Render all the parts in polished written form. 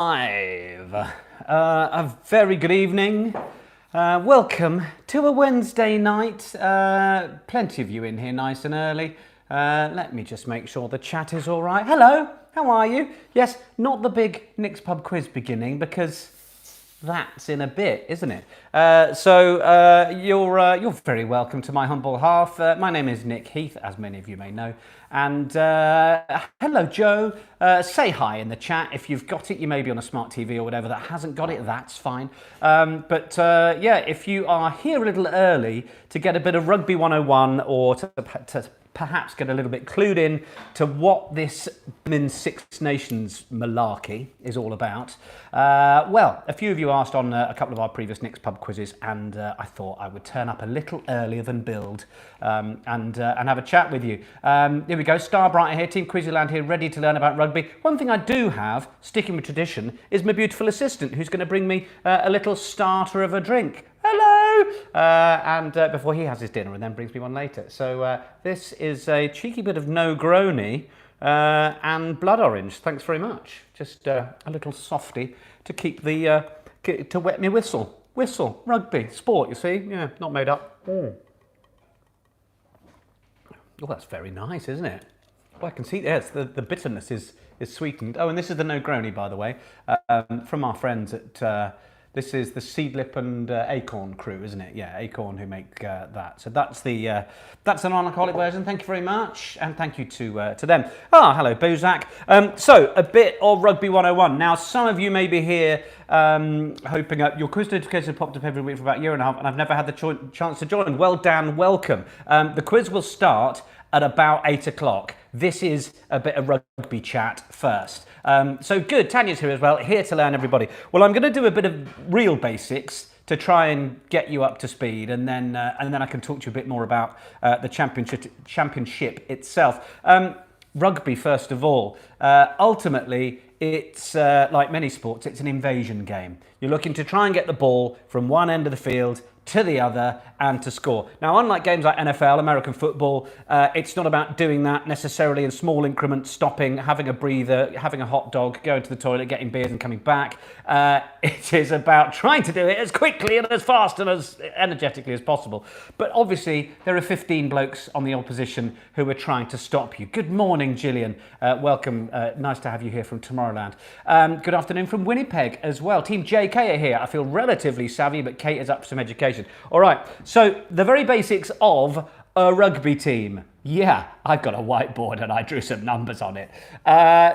Live. A very good evening. Welcome to a Wednesday night. Plenty of you in here nice and early. Let me just make sure the chat is all right. Hello, how are you? Yes, not the big Nick's Pub quiz beginning because that's in a bit, isn't it? You're very welcome to my humble half. My name is Nick Heath, as many of you may know. And hello, Joe. Say hi in the chat. If you've got it, you may be on a smart TV or whatever that hasn't got it, that's fine. Yeah, if you are here a little early to get a bit of Rugby 101 or to perhaps get a little bit clued in to what this Guinness Six Nations malarkey is all about. Well, a few of you asked on a couple of our previous Nick's Pub quizzes, and I thought I would turn up a little earlier than Build and have a chat with you. Here we go, Starbrighter here, Team Quizzyland here, ready to learn about rugby. One thing I do have, sticking with tradition, is my beautiful assistant who's going to bring me a little starter of a drink. Hello! Before he has his dinner and then brings me one later. So this is a cheeky bit of no-grony and blood orange. Thanks very much. Just a little softie to keep the, to wet me whistle. Whistle, rugby, sport, you see? Yeah, not made up. Oh, that's very nice, isn't it? Well, I can see, yes, the bitterness is sweetened. Oh, and this is the no-grony, by the way, from our friends at... This is the Seedlip and Acorn crew, isn't it? Yeah, Acorn who make that. So that's the that's an non-alcoholic version. Thank you very much, and thank you to them. Ah, hello, Bozak. So a bit of Rugby 101. Now, some of you may be here hoping your quiz notification popped up every week for about a year and a half, and I've never had the chance to join. Well, Dan, welcome. The quiz will start at about 8 o'clock. This is a bit of rugby chat first. So good, Tanya's here as well, here to learn, everybody. Well, I'm going to do a bit of real basics to try and get you up to speed, and then I can talk to you a bit more about the championship itself. Rugby, first of all. Ultimately, it's like many sports, it's an invasion game. You're looking to try and get the ball from one end of the field to the other and to score. Now, unlike games like NFL, American football, it's not about doing that necessarily in small increments, stopping, having a breather, having a hot dog, going to the toilet, getting beers and coming back. It is about trying to do it as quickly and as fast and as energetically as possible. But obviously, there are 15 blokes on the opposition who are trying to stop you. Good morning, Gillian. Welcome. Nice to have you here from Tomorrowland. Good afternoon from Winnipeg as well. Team JK are here. I feel relatively savvy, but Kate is up for some education. All right, so the very basics of a rugby team. Yeah, I've got a whiteboard and I drew some numbers on it.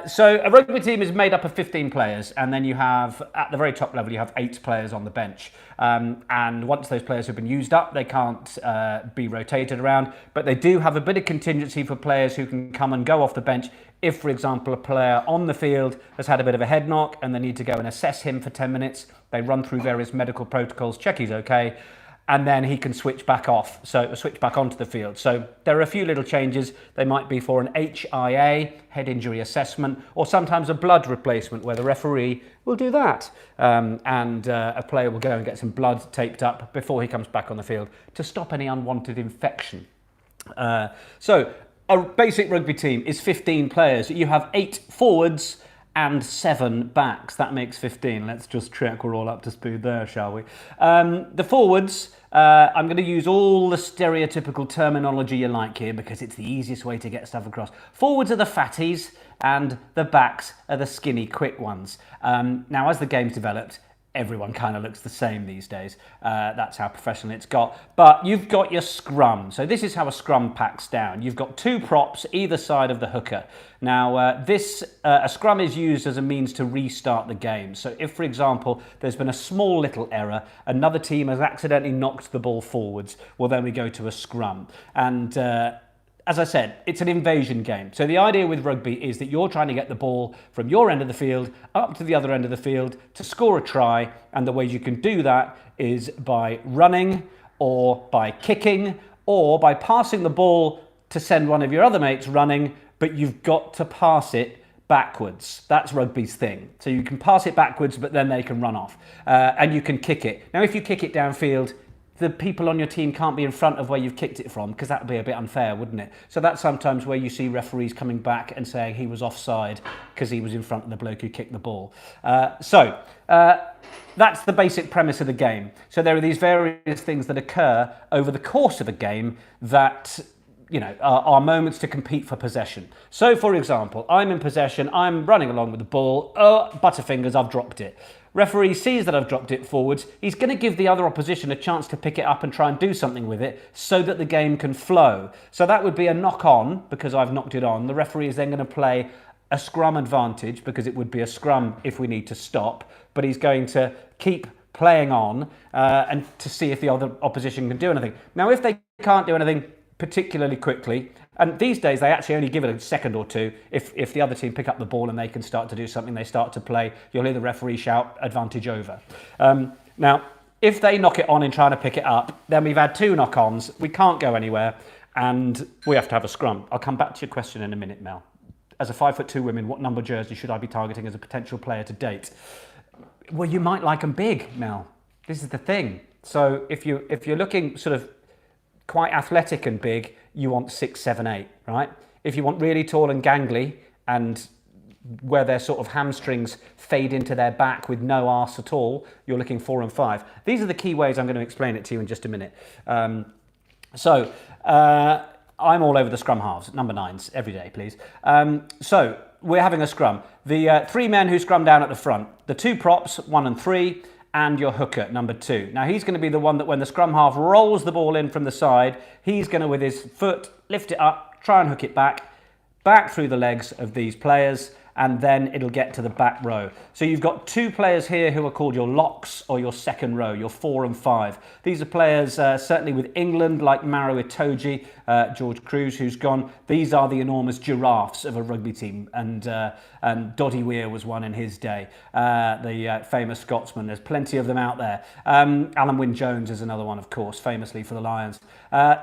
So a rugby team is made up of 15 players, and then you have, at the very top level, you have 8 players on the bench. And once those players have been used up, they can't be rotated around, but they do have a bit of contingency for players who can come and go off the bench if, for example, a player on the field has had a bit of a head knock and they need to go and assess him for 10 minutes. They run through various medical protocols, check he's okay, and then he can switch back off, so switch back onto the field. So there are a few little changes. They might be for an HIA, head injury assessment, or sometimes a blood replacement where the referee will do that. A player will go and get some blood taped up before he comes back on the field to stop any unwanted infection. So a basic rugby team is 15 players. You have 8 forwards and 7 backs. That makes 15. Let's just check we're all up to speed there, shall we? The forwards, I'm going to use all the stereotypical terminology you like here because it's the easiest way to get stuff across. Forwards are the fatties and the backs are the skinny, quick ones. Now, as the game's developed, everyone kind of looks the same these days. That's how professional it's got. But you've got your scrum. So this is how a scrum packs down. You've got 2 props either side of the hooker. Now, a scrum is used as a means to restart the game. So if, for example, there's been a small little error, another team has accidentally knocked the ball forwards, well, then we go to a scrum. And as I said, it's an invasion game. So the idea with rugby is that you're trying to get the ball from your end of the field up to the other end of the field to score a try. And the ways you can do that is by running or by kicking or by passing the ball to send one of your other mates running, but you've got to pass it backwards. That's rugby's thing. So you can pass it backwards, but then they can run off. And you can kick it. Now, if you kick it downfield, the people on your team can't be in front of where you've kicked it from, because that would be a bit unfair, wouldn't it? So that's sometimes where you see referees coming back and saying he was offside because he was in front of the bloke who kicked the ball. That's the basic premise of the game. So there are these various things that occur over the course of a game that are moments to compete for possession. So, for example, I'm in possession, I'm running along with the ball, butterfingers, I've dropped it. Referee sees that I've dropped it forwards, he's going to give the other opposition a chance to pick it up and try and do something with it so that the game can flow. So that would be a knock-on, because I've knocked it on. The referee is then going to play a scrum advantage, because it would be a scrum if we need to stop, but he's going to keep playing on and to see if the other opposition can do anything. Now, if they can't do anything particularly quickly, and these days they actually only give it a second or two. If the other team pick up the ball and they can start to do something, they start to play, you'll hear the referee shout, advantage over. Now, if they knock it on in trying to pick it up, then we've had 2 knock-ons, we can't go anywhere, and we have to have a scrum. I'll come back to your question in a minute, Mel. As a 5'2" woman, what number jersey should I be targeting as a potential player to date? Well, you might like them big, Mel. This is the thing. So if you're looking sort of quite athletic and big, you want 6, 7, 8, right? If you want really tall and gangly and where their sort of hamstrings fade into their back with no arse at all, you're looking 4 and 5. These are the key ways I'm going to explain it to you in just a minute. I'm all over the scrum halves, number 9s, every day, please. So we're having a scrum. The 3 men who scrum down at the front, the 2 props, 1 and 3, and your hooker, number 2. Now, he's going to be the one that when the scrum half rolls the ball in from the side, he's going to, with his foot, lift it up, try and hook it back through the legs of these players, and then it'll get to the back row. So you've got 2 players here who are called your locks or your second row, your 4 and 5. These are players certainly with England, like Maro Itoje, George Cruz, who's gone. These are the enormous giraffes of a rugby team, and Doddy Weir was one in his day, the famous Scotsman. There's plenty of them out there. Alan Wynne-Jones is another one, of course, famously for the Lions.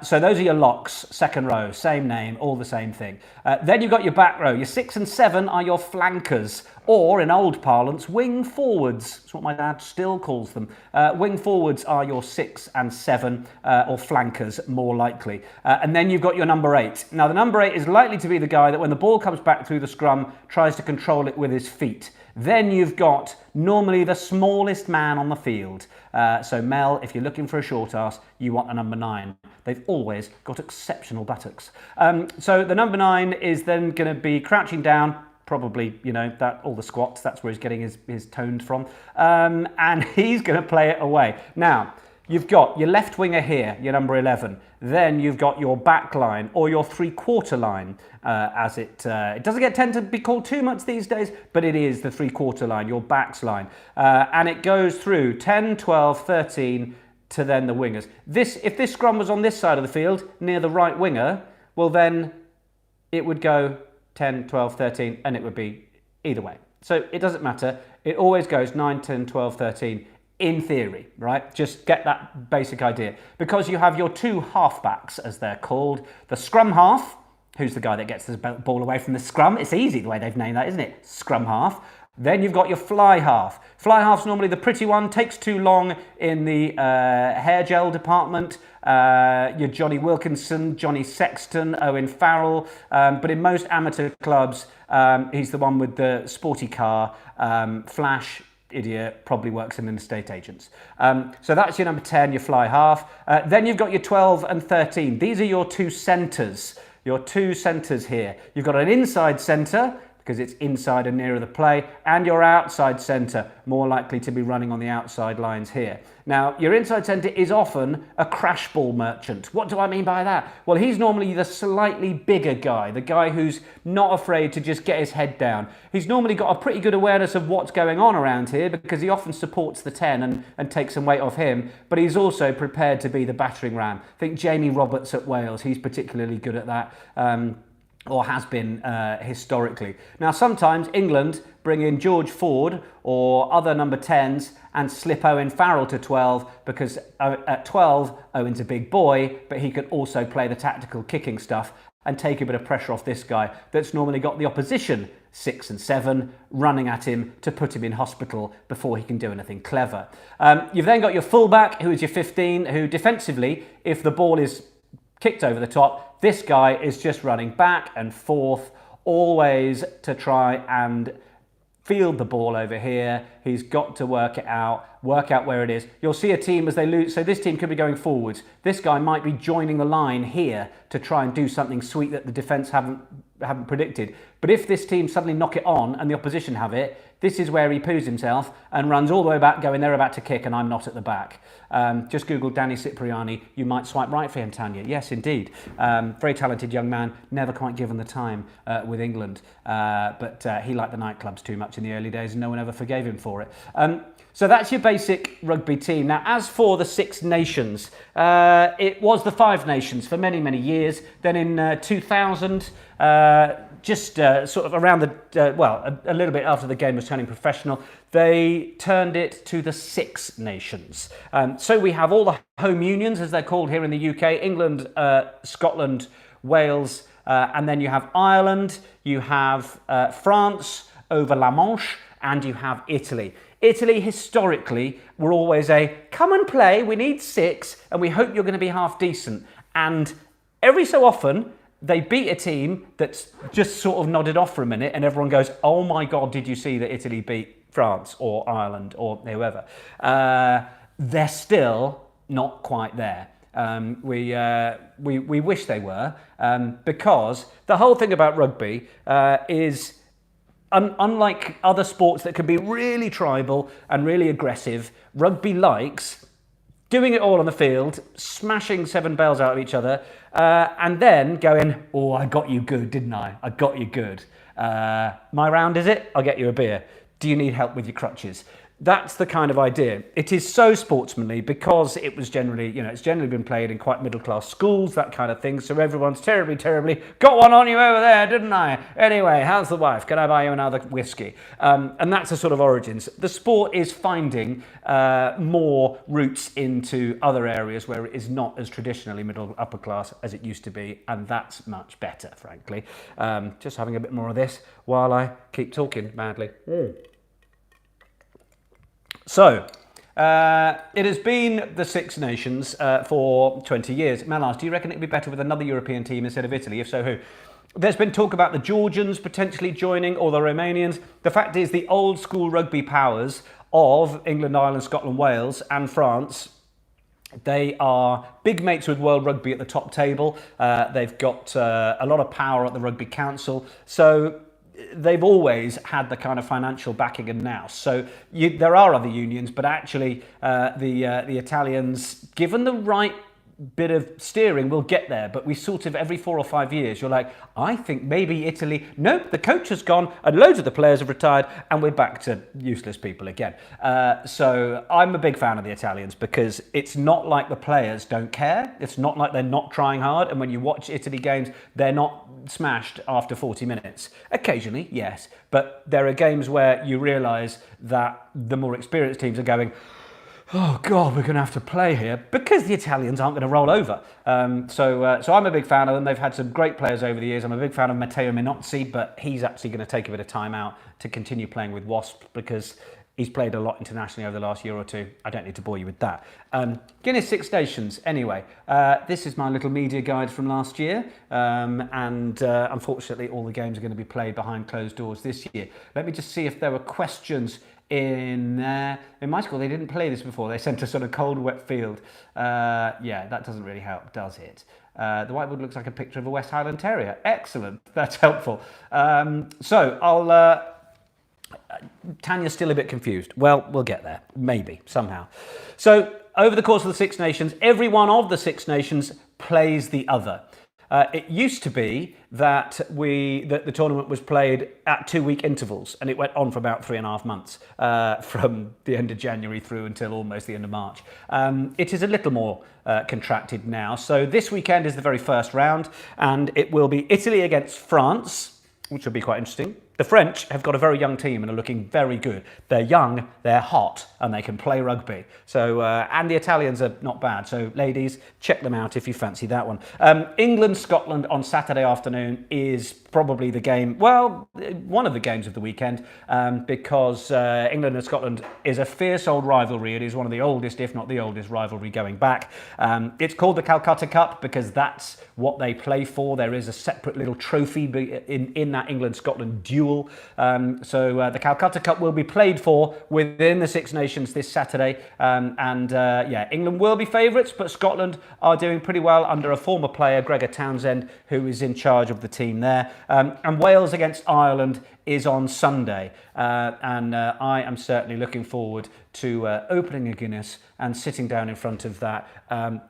So those are your locks, second row, same name, all the same thing. Then you've got your back row. Your 6 and 7 are your flankers, or in old parlance, wing forwards. That's what my dad still calls them. Wing forwards are your 6 and 7, or flankers, more likely. And then you've got your number 8. Now, the number 8 is likely to be the guy that when the ball comes back through the scrum, tries to control it with his feet. Then you've got normally the smallest man on the field. So Mel, if you're looking for a short ass, you want a number 9. They've always got exceptional buttocks. So the number 9 is then going to be crouching down, probably, that all the squats, that's where he's getting his tones from. And he's going to play it away. Now, you've got your left winger here, your number 11. Then you've got your back line or your 3/4 line, as it doesn't tend to be called too much these days, but it is the 3/4 line, your backs line. And it goes through 10, 12, 13 to then the wingers. If this scrum was on this side of the field, near the right winger, well then it would go 10, 12, 13, and it would be either way. So it doesn't matter. It always goes 9, 10, 12, 13 in theory, right? Just get that basic idea. Because you have your 2 halfbacks, as they're called. The scrum half, who's the guy that gets the ball away from the scrum. It's easy the way they've named that, isn't it? Scrum half. Then you've got your fly half. Fly half's normally the pretty one, takes too long in the hair gel department. Your Johnny Wilkinson, Johnny Sexton, Owen Farrell. But in most amateur clubs, he's the one with the sporty car. Flash, idiot, probably works in estate agents. So that's your number 10, your fly half. Then you've got your 12 and 13. These are your 2 centres. Your 2 centres here. You've got an inside centre, because it's inside and nearer the play, and your outside centre, more likely to be running on the outside lines here. Now, your inside centre is often a crash ball merchant. What do I mean by that? Well, he's normally the slightly bigger guy, the guy who's not afraid to just get his head down. He's normally got a pretty good awareness of what's going on around here, because he often supports the 10 and takes some weight off him, but he's also prepared to be the battering ram. Think Jamie Roberts at Wales, he's particularly good at that. Or has been historically. Now, sometimes England bring in George Ford or other number 10s and slip Owen Farrell to 12, because at 12, Owen's a big boy, but he can also play the tactical kicking stuff and take a bit of pressure off this guy that's normally got the opposition 6 and 7, running at him to put him in hospital before he can do anything clever. You've then got your fullback, who is your 15, who defensively, if the ball is kicked over the top, this guy is just running back and forth, always to try and field the ball over here. He's got to work out where it is. You'll see a team as they lose. So this team could be going forwards. This guy might be joining the line here to try and do something sweet that the defence haven't predicted. But if this team suddenly knock it on and the opposition have it, this is where he poos himself and runs all the way back going, they're about to kick and I'm not at the back. Just Google Danny Cipriani. You might swipe right for him, Tanya. Yes, indeed. Very talented young man, never quite given the time with England. But he liked the nightclubs too much in the early days and no one ever forgave him for it. So that's your basic rugby team. Now, as for the Six Nations, it was the Five Nations for many, many years. Then in 2000, sort of around a little bit after the game was turning professional, they turned it to the Six Nations. So we have all the home unions, as they're called here in the UK, England, Scotland, Wales, and then you have Ireland, you have France over La Manche, and you have Italy. Italy, historically, were always a, come and play, we need 6, and we hope you're going to be half decent. And every so often, they beat a team that's just sort of nodded off for a minute, and everyone goes, oh my God, did you see that Italy beat France or Ireland or whoever? They're still not quite there. We wish they were, because the whole thing about rugby is, unlike other sports that can be really tribal and really aggressive, rugby likes doing it all on the field, smashing 7 bells out of each other, and then going, oh, I got you good, didn't I? I got you good. My round, is it? I'll get you a beer. Do you need help with your crutches? That's the kind of idea. It is so sportsmanly because it was generally, it's generally been played in quite middle-class schools, that kind of thing. So everyone's terribly, got one on you over there, didn't I? Anyway, how's the wife? Can I buy you another whiskey? And that's the sort of origins. The sport is finding more roots into other areas where it is not as traditionally middle-upper class as it used to be. And that's much better, frankly. Just having a bit more of this while I keep talking madly. So, it has been the Six Nations for 20 years. Malas, do you reckon it would be better with another European team instead of Italy? If so, who? There's been talk about the Georgians potentially joining, or the Romanians. The fact is, the old school rugby powers of England, Ireland, Scotland, Wales and France, they are big mates with World Rugby at the top table. They've got a lot of power at the Rugby Council. So they've always had the kind of financial backing and nous. So there are other unions, but actually the Italians, given the right bit of steering, will get there. But we sort of, every 4 or 5 years, you're like, I think maybe Italy, nope, the coach has gone and loads of the players have retired and we're back to useless people again. So I'm a big fan of the Italians because it's not like the players don't care. It's not like they're not trying hard. And when you watch Italy games, they're not smashed after 40 minutes. Occasionally, yes. But there are games where you realise that the more experienced teams are going, oh God, we're going to have to play here, because the Italians aren't going to roll over. So I'm a big fan of them. They've had some great players over the years. I'm a big fan of Matteo Minozzi, but he's actually going to take a bit of time out to continue playing with Wasps because he's played a lot internationally over the last year or two. I don't need to bore you with that. Guinness Six Nations, anyway. This is my little media guide from last year. Unfortunately, all the games are going to be played behind closed doors this year. Let me just see if there were questions in my school. They didn't play this before. They sent us on a cold, wet field. Yeah, that doesn't really help, does it? The whiteboard looks like a picture of a West Highland Terrier. Excellent. That's helpful. So I'll... Tanya's still a bit confused. Well, we'll get there. Maybe, somehow. So over the course of the Six Nations, every one of the Six Nations plays the other. It used to be that the tournament was played at 2-week intervals, and it went on for about 3.5 months, from the end of January through until almost the end of March. It is a little more contracted now. So this weekend is the very first round, and it will be Italy against France, which will be quite interesting. The French have got a very young team and are looking very good. They're young, they're hot, and they can play rugby. So, and the Italians are not bad. So, ladies, check them out if you fancy that one. England-Scotland on Saturday afternoon is probably the game, well, one of the games of the weekend, because England and Scotland is a fierce old rivalry. It is one of the oldest, if not the oldest, rivalry going back. It's called the Calcutta Cup because that's what they play for. There is a separate little trophy in that England-Scotland duel. So the Calcutta Cup will be played for within the Six Nations this Saturday. Yeah, England will be favourites, but Scotland are doing pretty well under a former player, Gregor Townsend, who is in charge of the team there. And Wales against Ireland is on Sunday. I am certainly looking forward to opening a Guinness and sitting down in front of that.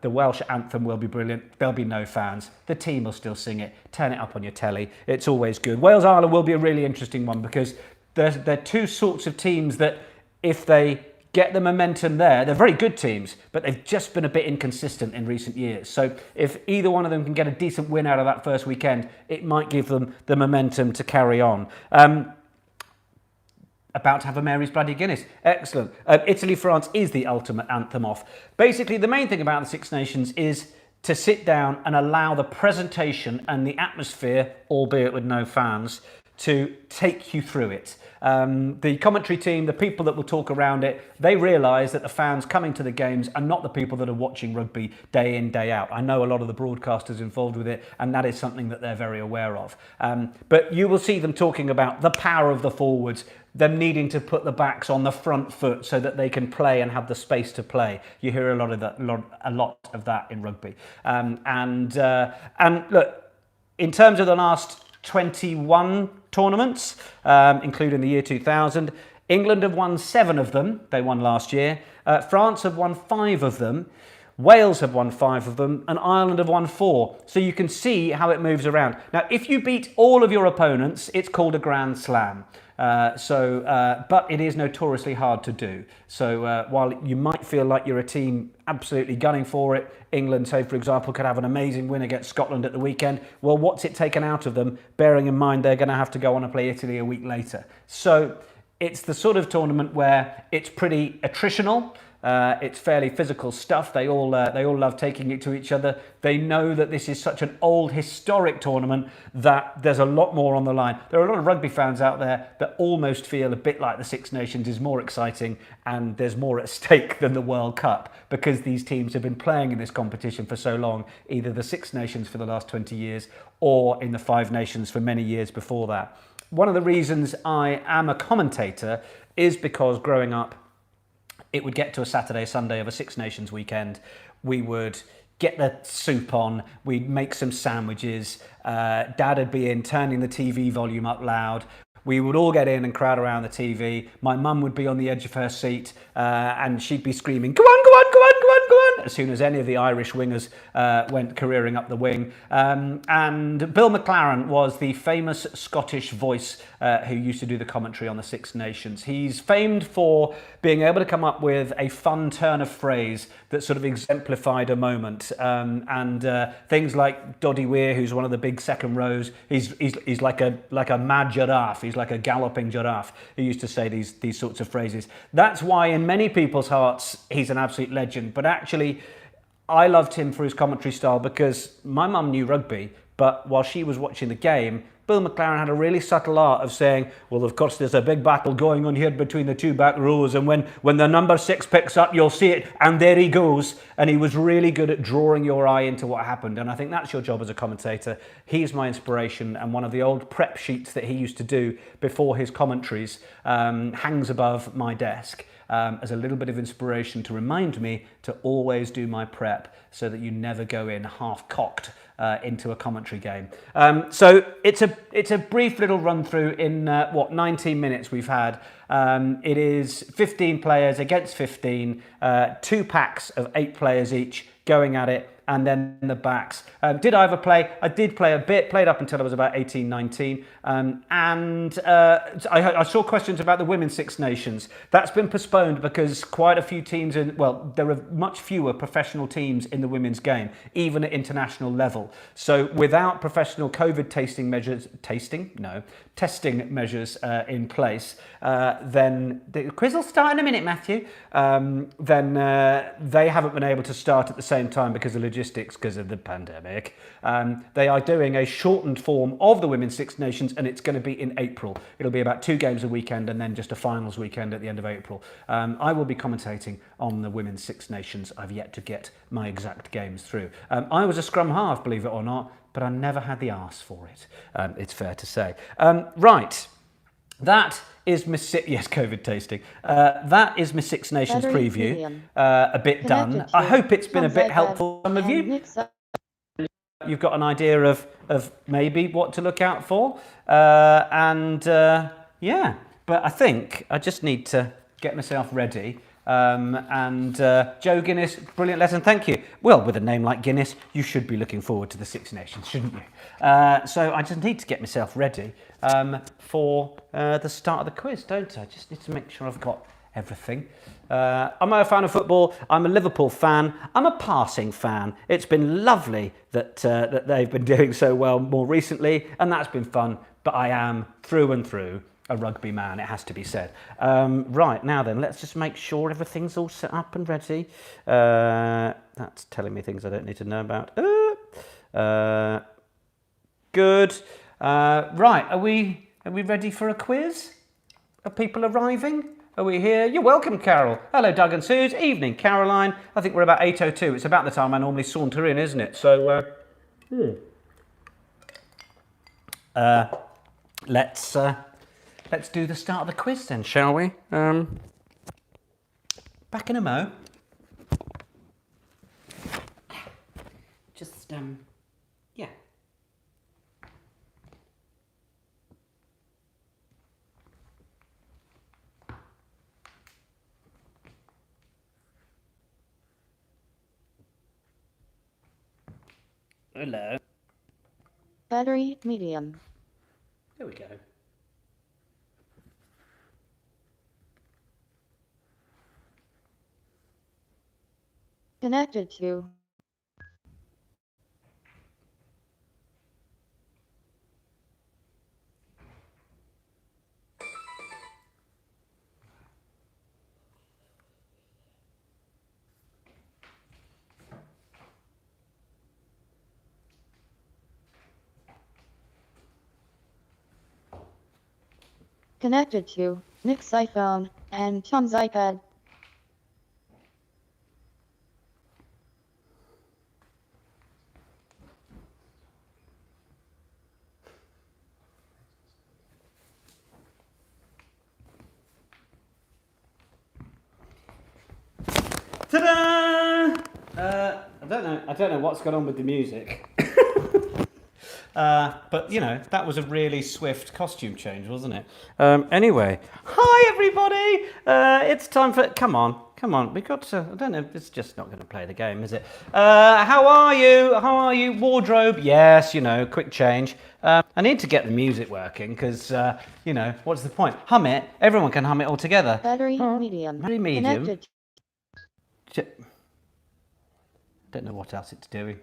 The Welsh anthem will be brilliant. There'll be no fans. The team will still sing it. Turn it up on your telly. It's always good. Wales-Ireland will be a really interesting one because they're two sorts of teams that if they get the momentum there, they're very good teams, but they've just been a bit inconsistent in recent years. So if either one of them can get a decent win out of that first weekend, it might give them the momentum to carry on. About to have a Mary's Bloody Guinness. Excellent. Italy-France is the ultimate anthem off. Basically, the main thing about the Six Nations is to sit down and allow the presentation and the atmosphere, albeit with no fans, to take you through it. The commentary team, the people that will talk around it, they realise that the fans coming to the games are not the people that are watching rugby day in, day out. I know a lot of the broadcasters involved with it, and that is something that they're very aware of. But you will see them talking about the power of the forwards, them needing to put the backs on the front foot so that they can play and have the space to play. You hear a lot of that in rugby. And look, in terms of the last 21 tournaments, including the year 2000, England have won 7 of them. They won last year. France have won 5 of them. Wales have won 5 of them, and Ireland have won 4. So you can see how it moves around. Now, if you beat all of your opponents, it's called a Grand Slam. But it is notoriously hard to do. So while you might feel like you're a team absolutely gunning for it, England, say for example, could have an amazing win against Scotland at the weekend. Well, what's it taken out of them, bearing in mind they're going to have to go on and play Italy a week later? So it's the sort of tournament where it's pretty attritional. It's fairly physical stuff. They all love taking it to each other. They know that this is such an old historic tournament that there's a lot more on the line. There are a lot of rugby fans out there that almost feel a bit like the Six Nations is more exciting and there's more at stake than the World Cup because these teams have been playing in this competition for so long, either the Six Nations for the last 20 years or in the Five Nations for many years before that. One of the reasons I am a commentator is because growing up, it would get to a Saturday, Sunday of a Six Nations weekend. We would get the soup on, we'd make some sandwiches, Dad would be in turning the TV volume up loud. We would all get in and crowd around the TV. My mum would be on the edge of her seat and she'd be screaming, "Go on, go on, go on, go on, go on," as soon as any of the Irish wingers went careering up the wing. And Bill McLaren was the famous Scottish voice who used to do the commentary on the Six Nations. He's famed for being able to come up with a fun turn of phrase that sort of exemplified a moment. Things like Doddy Weir, who's one of the big second rows, he's like a mad giraffe. He's like a galloping giraffe. He used to say these sorts of phrases. That's why in many people's hearts he's an absolute legend. But actually, I loved him for his commentary style because my mum knew rugby, but while she was watching the game, Bill McLaren had a really subtle art of saying, well, of course, there's a big battle going on here between the two back rows, and when the number 6 picks up, you'll see it, and there he goes. And he was really good at drawing your eye into what happened, and I think that's your job as a commentator. He's my inspiration, and one of the old prep sheets that he used to do before his commentaries hangs above my desk as a little bit of inspiration to remind me to always do my prep so that you never go in half-cocked into a commentary game. So it's a brief little run through in 19 minutes we've had. It is 15 players against 15, 2 packs of 8 players each going at it, and then the backs. Did I ever play? I did play a bit, played up until I was about 18, 19. I saw questions about the Women's Six Nations. That's been postponed because quite a few teams, there are much fewer professional teams in the women's game, even at international level. So without professional COVID testing measures in place, then the quiz will start in a minute, Matthew. Then they haven't been able to start at the same time because of logistics, because of the pandemic. They are doing a shortened form of the Women's Six Nations, and it's going to be in April. It'll be about 2 games a weekend and then just a finals weekend at the end of April. I will be commentating on the Women's Six Nations. I've yet to get my exact games through. I was a scrum half, believe it or not, but I never had the arse for it. It's fair to say. Right. That is Miss COVID tasting. That is Miss Six Nations preview. A bit done. I hope it's been a bit helpful for some of you. You've got an idea of maybe what to look out for. Yeah, but I think I just need to get myself ready. Joe Guinness, brilliant lesson, thank you. Well, with a name like Guinness, you should be looking forward to the Six Nations, shouldn't you? So I just need to get myself ready for the start of the quiz, don't I? Just need to make sure I've got everything. I'm a fan of football. I'm a Liverpool fan. I'm a passing fan. It's been lovely that they've been doing so well more recently, and that's been fun. But I am through and through a rugby man, it has to be said. Right, now then, let's just make sure everything's all set up and ready. That's telling me things I don't need to know about. Good. Right, are we ready for a quiz? Are people arriving? Are we here? You're welcome, Carol. Hello, Doug and Suze. Evening, Caroline. I think we're about 8:02. It's about the time I normally saunter in, isn't it? So, let's do the start of the quiz then, shall we? Back in a mo. Just, yeah. Hello. Battery medium. There we go. Connected to. Connected to Nick's iPhone and Tom's iPad. Ta-da! I don't know what's going on with the music. But, you know, that was a really swift costume change, wasn't it? Anyway, hi, everybody! It's time for... Come on. We've got to... I don't know, it's just not going to play the game, is it? How are you? Wardrobe? Yes, you know, quick change. I need to get the music working because, you know, what's the point? Hum it. Everyone can hum it all together. Battery medium. Battery medium. Connected. Don't know what else it's doing.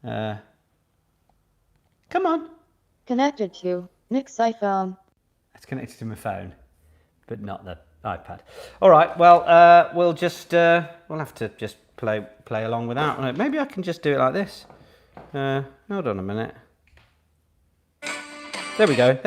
Come on. Connected to Nick's iPhone. It's connected to my phone, but not the iPad. All right. Well, we'll just we'll have to just play along with that. Maybe I can just do it like this. Hold on a minute. There we go.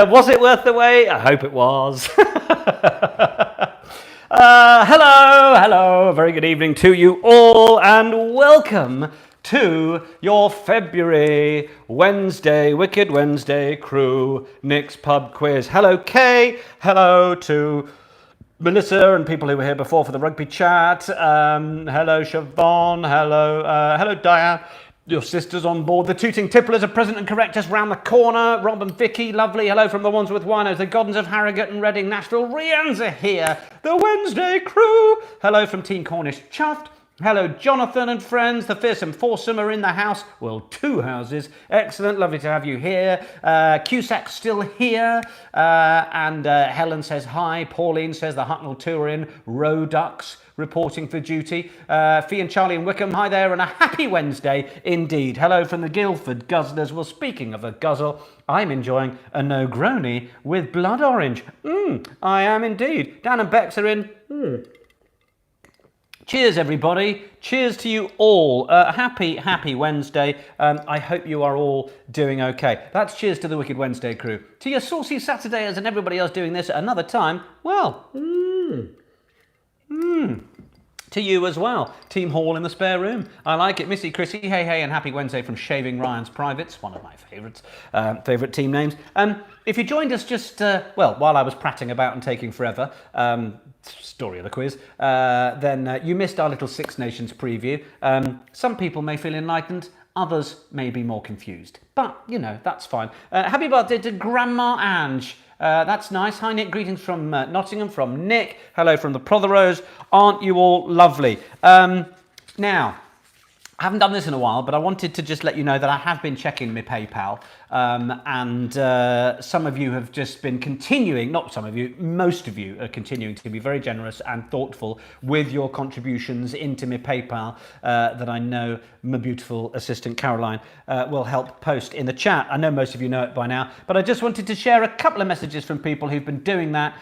Was it worth the wait? I hope it was. Hello, a very good evening to you all, and welcome to your February Wednesday, Wicked Wednesday crew, Nick's Pub Quiz. Hello, Kay. Hello to Melissa and people who were here before for the rugby chat. Hello, Siobhan. Hello, Diane. Your sister's on board. The Tooting Tipplers are present and correct us round the corner. Rob and Vicky, lovely. Hello from the ones with winos. The Goddens of Harrogate and Reading, Nashville. Rian's are here. The Wednesday crew. Hello from Team Cornish Chuffed. Hello, Jonathan and friends. The Fearsome Foursome are in the house. Well, two houses. Excellent. Lovely to have you here. Cusac's still here. And Helen says hi. Pauline says the Hucknall 2 are in. Row Ducks reporting for duty. Fee and Charlie and Wickham, hi there, and a happy Wednesday indeed. Hello from the Guildford Guzzlers. Well, speaking of a guzzle, I'm enjoying a Negroni with blood orange. I am indeed. Dan and Bex are in. Cheers, everybody. Cheers to you all. Happy Wednesday. I hope you are all doing okay. That's cheers to the Wicked Wednesday crew. To your saucy Saturdayers and everybody else doing this at another time, well, to you as well. Team Hall in the spare room. I like it. Missy, Chrissy, hey, and happy Wednesday from Shaving Ryan's Privates, one of my favourites, favourite team names. If you joined us just, while I was prattling about and taking forever, story of the quiz, then you missed our little Six Nations preview. Some people may feel enlightened, others may be more confused. But, you know, that's fine. Happy birthday to Grandma Ange. That's nice. Hi, Nick. Greetings from Nottingham, from Nick. Hello from the Protheros. Aren't you all lovely? Now, I haven't done this in a while, but I wanted to just let you know that I have been checking my PayPal, and some of you have just been continuing, not some of you, most of you are continuing to be very generous and thoughtful with your contributions into my PayPal that I know my beautiful assistant Caroline will help post in the chat. I know most of you know it by now, but I just wanted to share a couple of messages from people who've been doing that,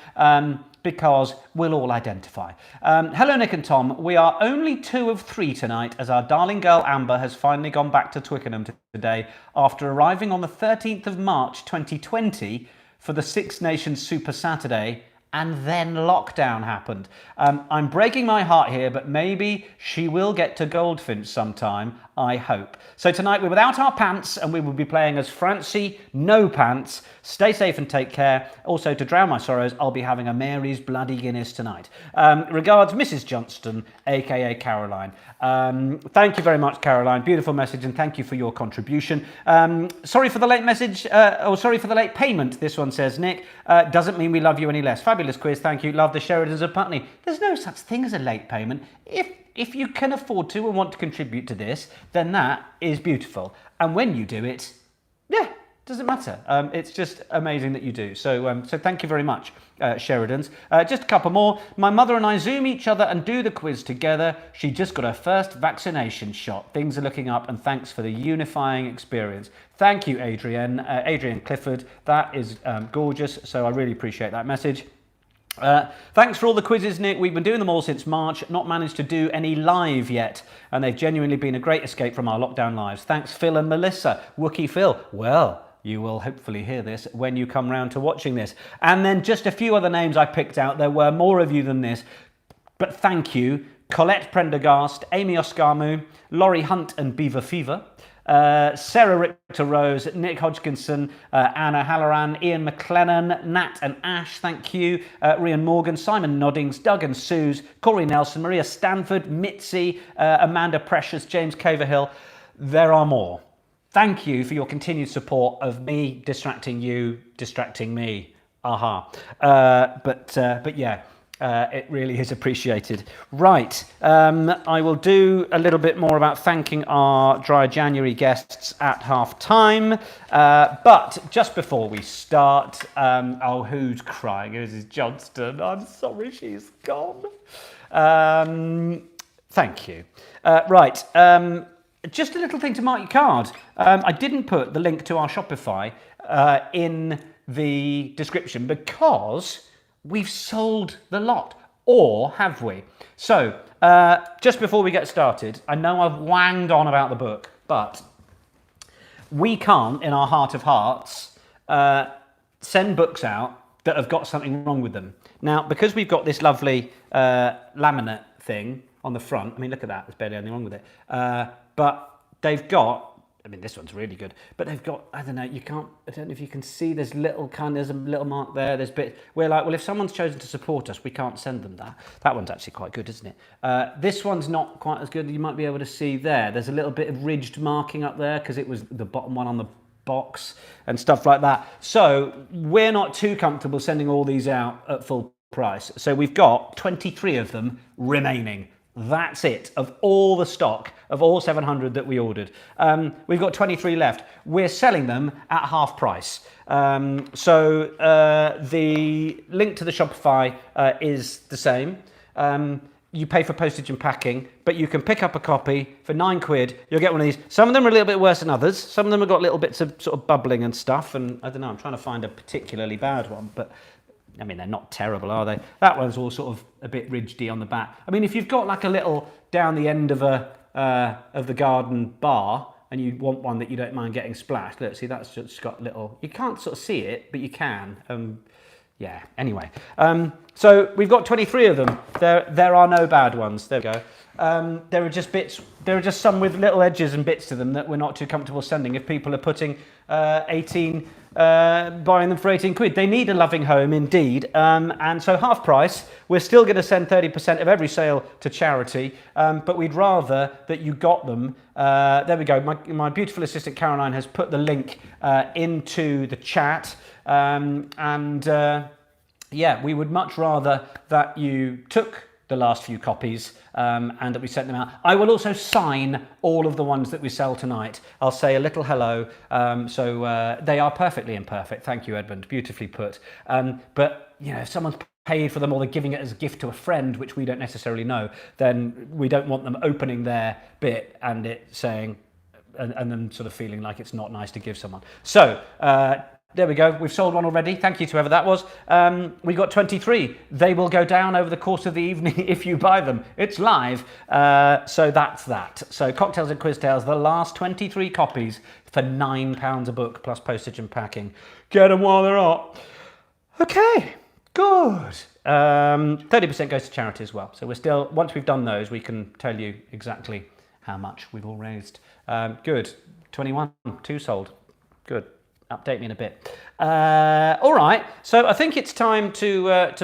because we'll all identify. Hello, Nick and Tom. We are only 2 of 3 tonight, as our darling girl Amber has finally gone back to Twickenham today after arriving on the 13th of March 2020 for the Six Nations Super Saturday, and then lockdown happened. I'm breaking my heart here, but maybe she will get to Goldfinch sometime, I hope. So tonight we're without our pants, and we will be playing as Francie No Pants. Stay safe and take care. Also, to drown my sorrows, I'll be having a Mary's Bloody Guinness tonight. Regards, Mrs. Johnston, aka Caroline. Thank you very much, Caroline. Beautiful message, and thank you for your contribution. Sorry for the late message, or sorry for the late payment, this one says, Nick. Doesn't mean we love you any less. Fabulous quiz, thank you. Love the Sheridans of Putney. There's no such thing as a late payment. If you can afford to and want to contribute to this, then that is beautiful. And when you do it, yeah, doesn't matter. It's just amazing that you do. So thank you very much, Sheridans. Just a couple more. My mother and I Zoom each other and do the quiz together. She just got her first vaccination shot. Things are looking up, and thanks for the unifying experience. Thank you, Adrian Clifford. That is gorgeous. So I really appreciate that message. Thanks for all the quizzes, Nick. We've been doing them all since March, not managed to do any live yet, and they've genuinely been a great escape from our lockdown lives. Thanks, Phil and Melissa. Wookie Phil. Well, you will hopefully hear this when you come round to watching this. And then just a few other names I picked out. There were more of you than this, but thank you. Colette Prendergast, Amy Oscarmu, Laurie Hunt and Beaver Fever, Sarah Richter Rose, Nick Hodgkinson, Anna Halloran, Ian McLennan, Nat and Ash, thank you, Rian Morgan, Simon Noddings, Doug and Suze, Corey Nelson, Maria Stanford, Mitzi, Amanda Precious, James Caverhill. There are more. Thank you for your continued support of me distracting you, distracting me. Aha. But yeah. It really is appreciated. Right, I will do a little bit more about thanking our Dry January guests at half time. But just before we start, oh, who's crying? Mrs. Johnston. I'm sorry she's gone. Thank you. Right, just a little thing to mark your card. I didn't put the link to our Shopify in the description because we've sold the lot, or have we? So, just before we get started, I know I've wanged on about the book, but we can't, in our heart of hearts, send books out that have got something wrong with them. Now, because we've got this lovely laminate thing on the front, I mean, look at that, there's barely anything wrong with it, but they've got, I mean, this one's really good, but they've got, I don't know if you can see, there's a little mark there, there's bit, we're like, well, if someone's chosen to support us, we can't send them that. That one's actually quite good, isn't it? This one's not quite as good. You might be able to see there's a little bit of ridged marking up there because it was the bottom one on the box and stuff like that. So we're not too comfortable sending all these out at full price. So we've got 23 of them remaining. That's it, of all the stock, of all 700 that we ordered. We've got 23 left. We're selling them at half price. So the link to the Shopify is the same. You pay for postage and packing, but you can pick up a copy for £9. You'll get one of these. Some of them are a little bit worse than others. Some of them have got little bits of sort of bubbling and stuff. And I don't know, I'm trying to find a particularly bad one, but I mean, they're not terrible, are they? That one's all sort of a bit ridgedy on the back. I mean, if you've got like a little down the end of the garden bar and you want one that you don't mind getting splashed, look, see, that's just got little, you can't sort of see it, but you can. Yeah, anyway. So we've got 23 of them. There are no bad ones. There we go. There are just bits, there are just some with little edges and bits to them that we're not too comfortable sending. If people are putting 18, buying them for £18, they need a loving home indeed. And so half price, we're still going to send 30% of every sale to charity, but we'd rather that you got them. There we go. My beautiful assistant Caroline has put the link into the chat. Yeah, we would much rather that you took the last few copies and that we sent them out. I will also sign all of the ones that we sell tonight. I'll say a little hello. So they are perfectly imperfect. Thank you, Edmund. Beautifully put. But, you know, if someone's paid for them or they're giving it as a gift to a friend, which we don't necessarily know, then we don't want them opening their bit and it saying, and then sort of feeling like it's not nice to give someone. So, there we go. We've sold one already. Thank you to whoever that was. We got 23. They will go down over the course of the evening if you buy them. It's live. So that's that. So Cocktails and Quiz Tales, the last 23 copies for £9 a book plus postage and packing. Get them while they're hot. Okay, good. 30% goes to charity as well. So we're still, once we've done those, we can tell you exactly how much we've all raised. Good. 21, 2 sold. Good. Update me in a bit. All right, so I think it's time to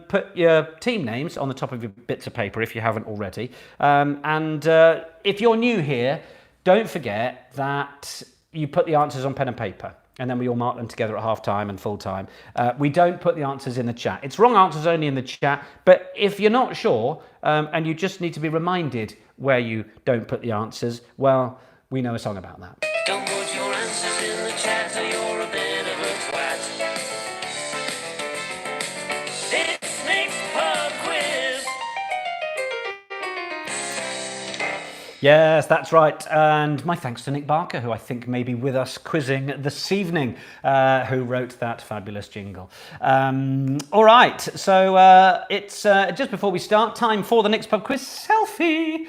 put your team names on the top of your bits of paper if you haven't already. And if you're new here, don't forget that you put the answers on pen and paper, and then we all mark them together at half time and full time. We don't put the answers in the chat. It's wrong answers only in the chat, but if you're not sure and you just need to be reminded where you don't put the answers, well, we know a song about that. Don't put your answers in the chat or you're a bit of a twat. It's Nick's Pub Quiz. Yes, that's right. And my thanks to Nick Barker, who I think may be with us quizzing this evening, who wrote that fabulous jingle. All right, so it's just before we start, time for the Nick's Pub Quiz selfie.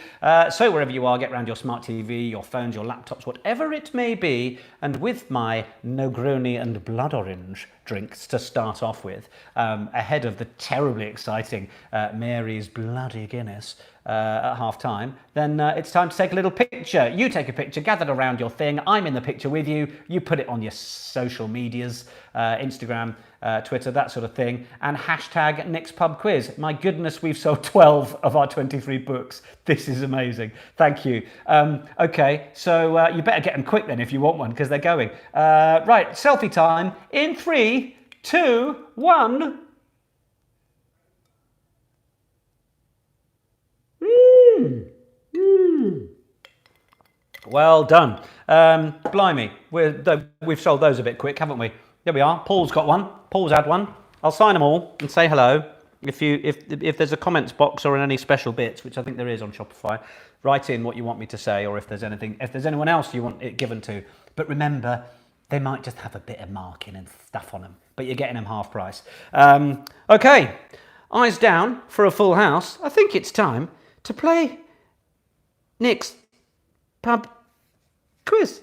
So wherever you are, get around your smart TV, your phones, your laptops, whatever it may be, and with my Negroni and blood orange drinks to start off with, ahead of the terribly exciting Mary's Bloody Guinness at half time, then it's time to take a little picture. You take a picture, gathered around your thing. I'm in the picture with you. You put it on your social medias, Instagram, Twitter, that sort of thing, and hashtag Nick's Pub Quiz. My goodness, we've sold 12 of our 23 books. This is amazing. Thank you. Okay, so you better get them quick then if you want one, because they're going. Right, selfie time in 3, 2, 1. Well done. Blimey, we've sold those a bit quick, haven't we? There we are. Paul's got one. Paul's had one. I'll sign them all and say hello. If there's a comments box or any special bits, which I think there is on Shopify, write in what you want me to say, or if there's anyone else you want it given to. But remember, they might just have a bit of marking and stuff on them, but you're getting them half price. Okay, eyes down for a full house. I think it's time to play Nick's Pub Quiz.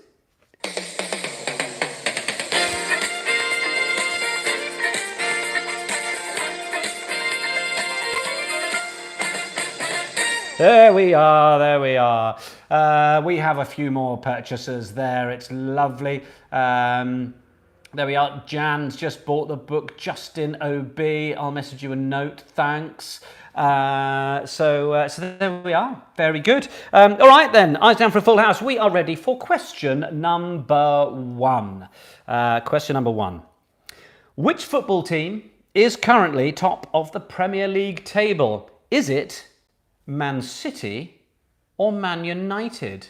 There we are, there we are. We have a few more purchasers there. It's lovely. There we are. Jan's just bought the book. Justin OB, I'll message you a note. Thanks. So there we are. Very good. All right then. Eyes down for a full house. We are ready for question number one. Question number one. Which football team is currently top of the Premier League table? Is it Man City or Man United?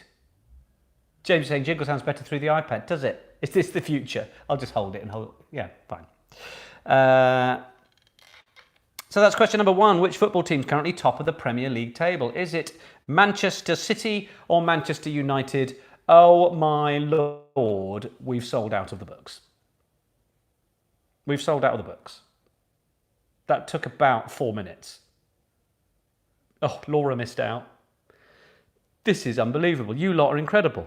James saying Jiggle sounds better through the iPad, does it? Is this the future? I'll just hold it and hold. Yeah, fine. So that's question number one. Which football team is currently top of the Premier League table? Is it Manchester City or Manchester United? Oh my Lord, we've sold out of the books. We've sold out of the books. That took about 4 minutes. Oh, Laura missed out. This is unbelievable. You lot are incredible.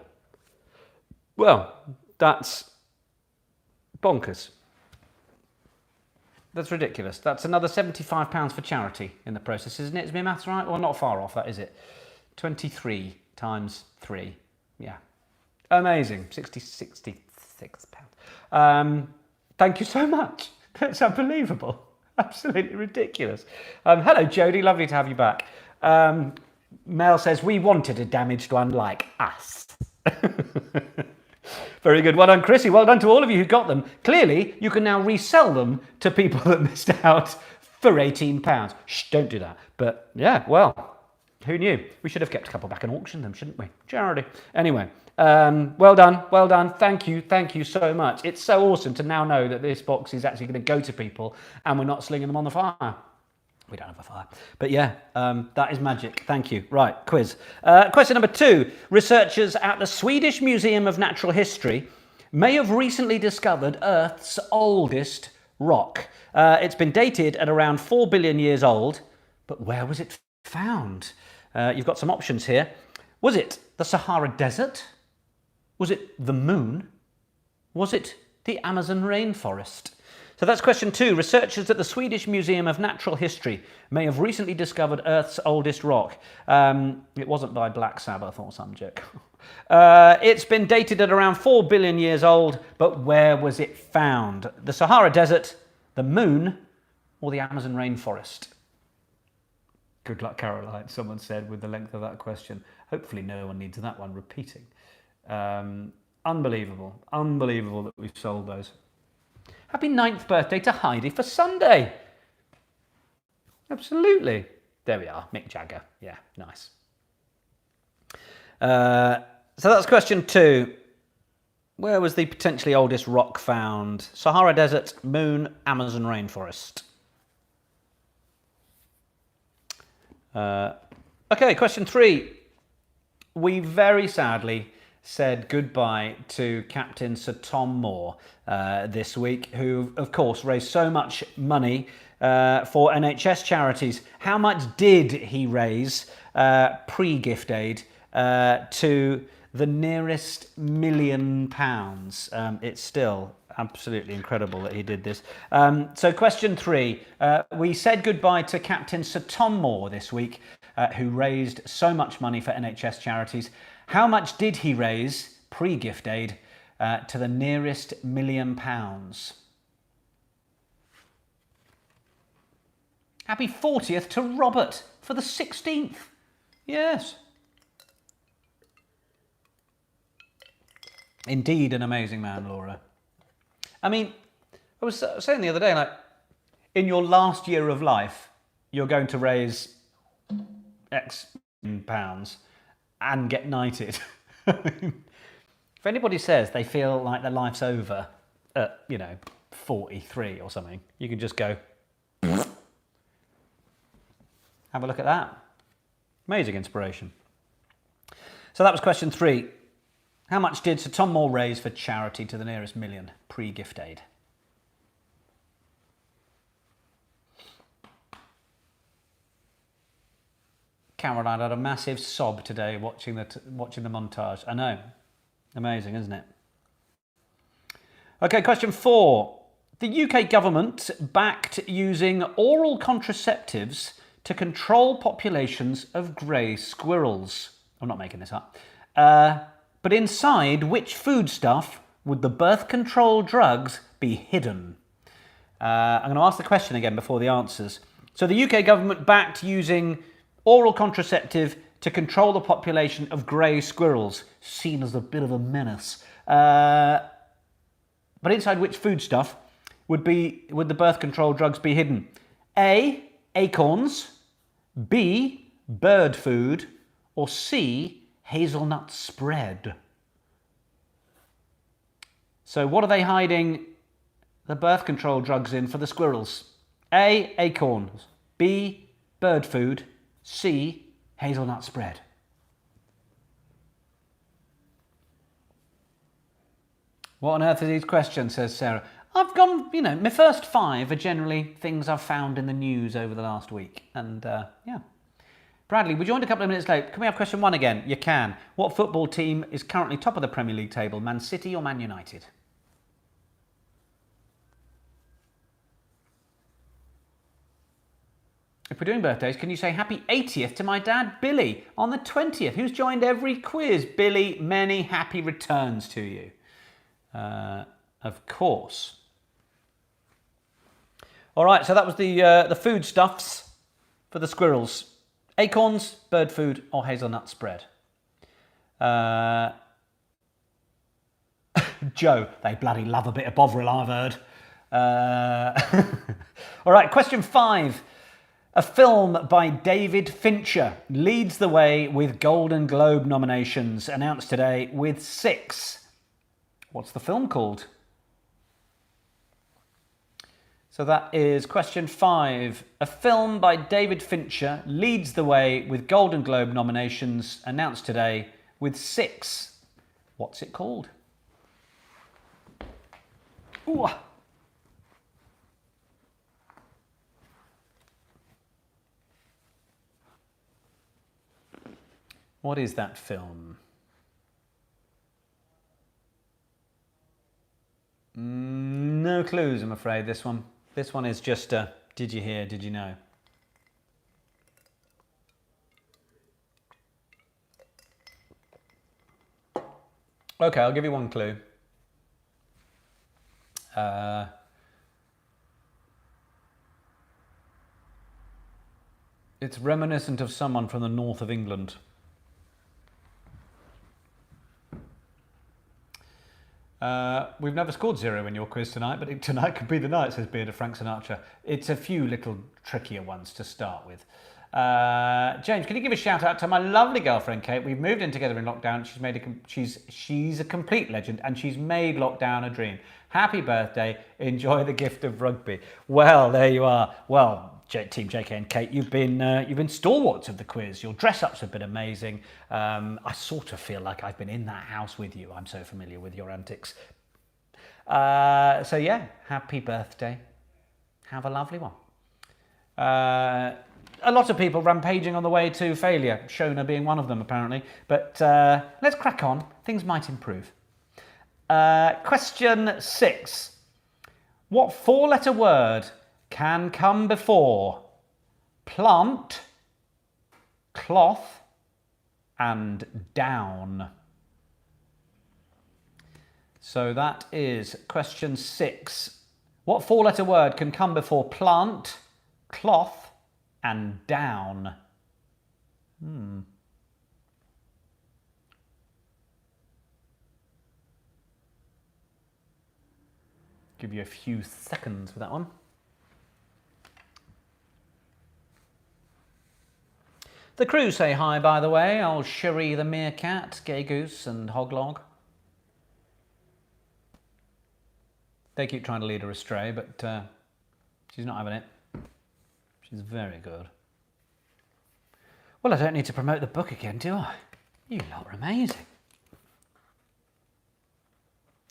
Well, that's bonkers. That's ridiculous. That's another £75 for charity in the process, isn't it? Is my maths right? Well, not far off that, is it? 23 times 3. Yeah. Amazing. 66 pounds. Thank you so much. That's unbelievable. Absolutely ridiculous. Hello, Jodie. Lovely to have you back. Mel says, we wanted a damaged one like us. Very good. Well done, Chrissy. Well done to all of you who got them. Clearly, you can now resell them to people that missed out for £18. Shh, don't do that. But yeah, well, who knew? We should have kept a couple back and auctioned them, shouldn't we? Charity. Anyway, well done. Well done. Thank you so much. It's so awesome to now know that this box is actually going to go to people and we're not slinging them on the fire. We don't have a fire. But yeah, that is magic. Thank you. Right, quiz. Question number 2. Researchers at the Swedish Museum of Natural History may have recently discovered Earth's oldest rock. It's been dated at around 4 billion years old, but where was it found? You've got some options here. Was it the Sahara Desert? Was it the moon? Was it the Amazon rainforest? So that's question 2. Researchers at the Swedish Museum of Natural History may have recently discovered Earth's oldest rock. It wasn't by Black Sabbath or some joke. It's been dated at around 4 billion years old, but where was it found? The Sahara Desert, the moon, or the Amazon rainforest? Good luck, Caroline, someone said, with the length of that question. Hopefully no one needs that one repeating. Unbelievable that we've sold those. Happy 9th birthday to Heidi for Sunday. Absolutely. There we are, Mick Jagger. Yeah, nice. So that's question 2. Where was the potentially oldest rock found? Sahara Desert, moon, Amazon rainforest. Okay, question 3. We very sadly said goodbye to Captain Sir Tom Moore this week, who, of course, raised so much money for NHS charities. How much did he raise pre-gift aid to the nearest £1 million? It's still absolutely incredible that he did this. So question 3, we said goodbye to Captain Sir Tom Moore this week, who raised so much money for NHS charities. How much did he raise pre-gift aid to the nearest £1 million? Happy 40th to Robert for the 16th. Yes. Indeed an amazing man, Laura. I mean, I was saying the other day, like, in your last year of life, you're going to raise X pounds and get knighted. If anybody says they feel like their life's over at, 43 or something, you can just go, have a look at that. Amazing inspiration. So that was question 3. How much did Sir Tom Moore raise for charity to the nearest million pre-gift aid? Caroline had a massive sob today watching the montage. I know. Amazing, isn't it? Okay, question 4. The UK government backed using oral contraceptives to control populations of grey squirrels? I'm not making this up. But inside which foodstuff would the birth control drugs be hidden? I'm going to ask the question again before the answers. So the UK government backed using oral contraceptive to control the population of grey squirrels, seen as a bit of a menace. But inside which foodstuff would the birth control drugs be hidden? A, acorns, B, bird food, or C, hazelnut spread? So what are they hiding the birth control drugs in for the squirrels? A, acorns, B, bird food, C, hazelnut spread. What on earth are these questions, says Sarah. I've gone, my first 5 are generally things I've found in the news over the last week. And yeah. Bradley, we joined a couple of minutes late. Can we have question 1 again? You can. What football team is currently top of the Premier League table? Man City or Man United? If we're doing birthdays, can you say happy 80th to my dad, Billy, on the 20th, who's joined every quiz? Billy, many happy returns to you. Of course. All right, so that was the foodstuffs for the squirrels. Acorns, bird food, or hazelnut spread. Joe, they bloody love a bit of Bovril, I've heard. All right, question 5. A film by David Fincher leads the way with Golden Globe nominations, announced today with 6. What's the film called? So that is question 5. A film by David Fincher leads the way with Golden Globe nominations, announced today with 6. What's it called? Ooh. What is that film? No clues, I'm afraid, this one. This one is just a, did you hear, did you know? Okay, I'll give you one clue. It's reminiscent of someone from the north of England. We've never scored 0 in your quiz tonight, but tonight could be the night, says Beard of Frank Sinatra. It's a few little trickier ones to start with. James, can you give a shout out to my lovely girlfriend Kate? We've moved in together in lockdown. She's a complete legend, and she's made lockdown a dream. Happy birthday! Enjoy the gift of rugby. Well, there you are. Well, Team JK and Kate, you've been stalwarts of the quiz. Your dress-ups have been amazing. I sort of feel like I've been in that house with you. I'm so familiar with your antics. So yeah, happy birthday. Have a lovely one. A lot of people rampaging on the way to failure, Shona being one of them apparently. But let's crack on. Things might improve. Question 6. What 4-letter word can come before plant, cloth, and down? So that is question 6. What 4-letter word can come before plant, cloth, and down? Give you a few seconds for that one. The crew say hi, by the way. Old Cherie the meerkat, Gay Goose and Hoglog. They keep trying to lead her astray, but she's not having it. She's very good. Well, I don't need to promote the book again, do I? You lot are amazing.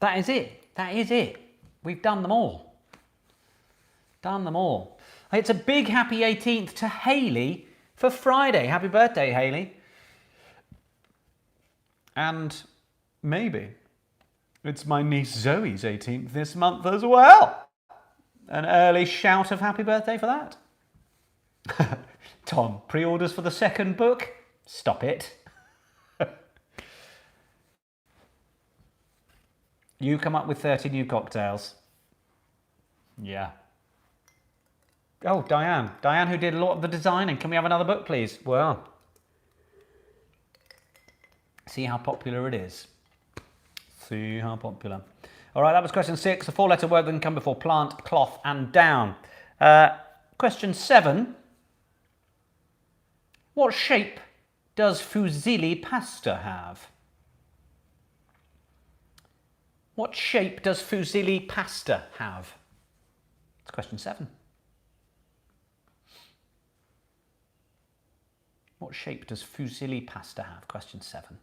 That is it. That is it. We've done them all. Done them all. It's a big happy 18th to Hayley for Friday. Happy birthday, Hayley. And maybe it's my niece Zoe's 18th this month as well. An early shout of happy birthday for that. Tom, pre-orders for the second book? Stop it. You come up with 30 new cocktails. Yeah. Oh, Diane. Diane, who did a lot of the designing. Can we have another book, please? Well, see how popular it is. See how popular. All right, that was question 6. A 4-letter word that can come before plant, cloth, and down. Question 7. What shape does fusilli pasta have? What shape does fusilli pasta have? It's question 7. What shape does fusilli pasta have? Question 7.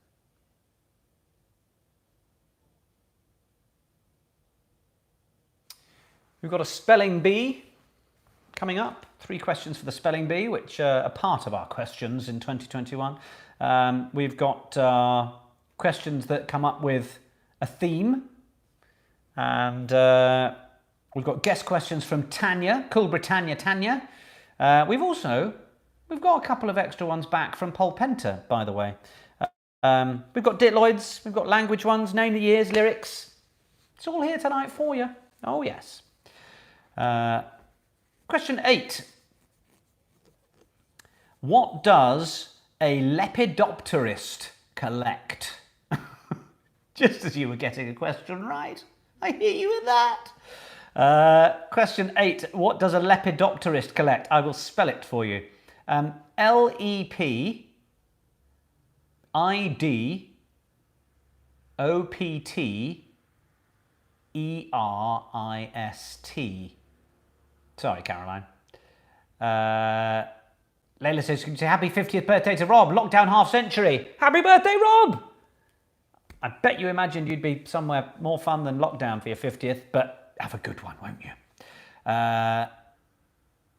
We've got a spelling bee coming up. 3 questions for the spelling bee, which are part of our questions in 2021. We've got questions that come up with a theme. And we've got guest questions from Tanya, Cool Britannia Tanya. We've got a couple of extra ones back from Polpenta, by the way. We've got Ditloids, we've got language ones, name the years, lyrics. It's all here tonight for you. Oh, yes. Question 8. What does a lepidopterist collect? Just as you were getting a question right. I hear you with that. Question 8. What does a lepidopterist collect? I will spell it for you. Lepidopterist. Sorry, Caroline. Layla says, can you say happy 50th birthday to Rob? Lockdown half century. Happy birthday, Rob! I bet you imagined you'd be somewhere more fun than lockdown for your 50th, but have a good one, won't you?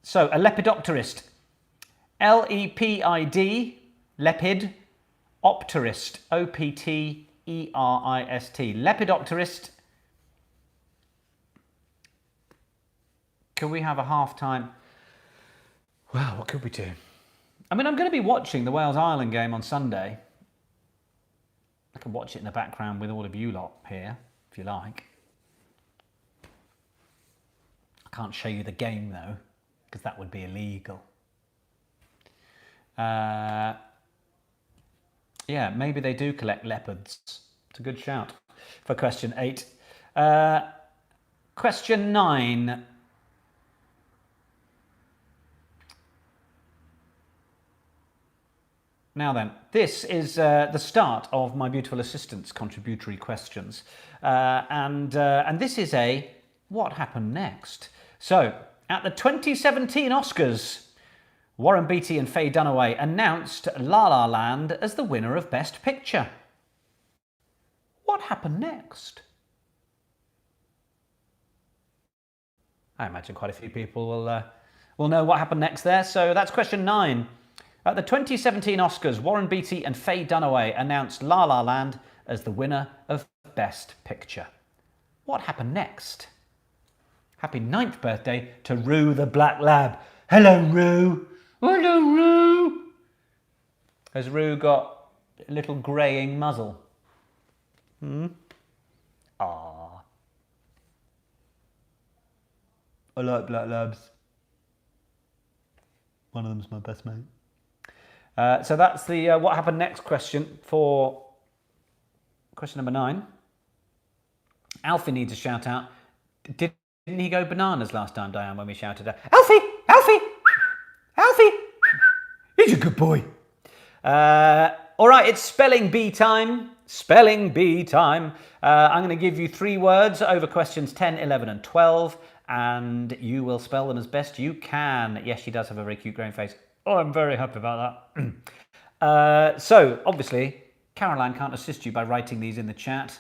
So, a lepidopterist. Lepid, lepid, opterist, opterist. Lepidopterist. Can we have a half-time? Well, what could we do? I mean, I'm going to be watching the Wales-Ireland game on Sunday. I can watch it in the background with all of you lot here, if you like. I can't show you the game, though, because that would be illegal. Yeah, maybe they do collect leopards. It's a good shout for question 8. Question 9. Now then, this is the start of my beautiful assistant's contributory questions. And this is a what happened next? So, at the 2017 Oscars, Warren Beatty and Faye Dunaway announced La La Land as the winner of Best Picture. What happened next? I imagine quite a few people will know what happened next there. So that's question 9. At the 2017 Oscars, Warren Beatty and Faye Dunaway announced La La Land as the winner of Best Picture. What happened next? Happy 9th birthday to Roo the Black Lab. Hello, Roo. Hello, Roo. Has Roo got a little greying muzzle? Ah. I like black labs. One of them's my best mate. So that's the what happened next question for question number 9. Alfie needs a shout out. Didn't he go bananas last time, Diane, when we shouted at Alfie! Alfie! Alfie! He's a good boy. All right, it's spelling bee time. Spelling bee time. I'm going to give you 3 words over questions 10, 11 and 12, and you will spell them as best you can. Yes, she does have a very cute growing face. Oh, I'm very happy about that. So, obviously, Caroline can't assist you by writing these in the chat.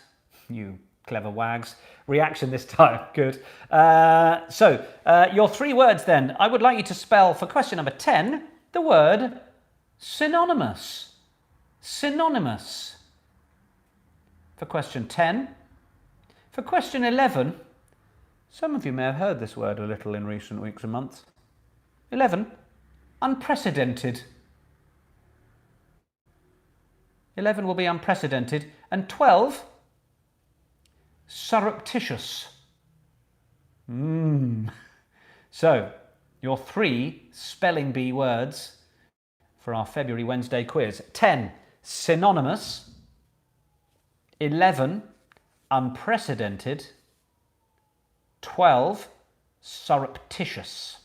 You clever wags. Reaction this time. Good. So, your 3 words then. I would like you to spell, for question number 10, the word synonymous. Synonymous. For question 10. For question 11, some of you may have heard this word a little in recent weeks and months. 11. unprecedented. 11 will be unprecedented. And 12, surreptitious. So, your 3 spelling bee words for our February Wednesday quiz. 10, synonymous. 11, unprecedented. 12, surreptitious.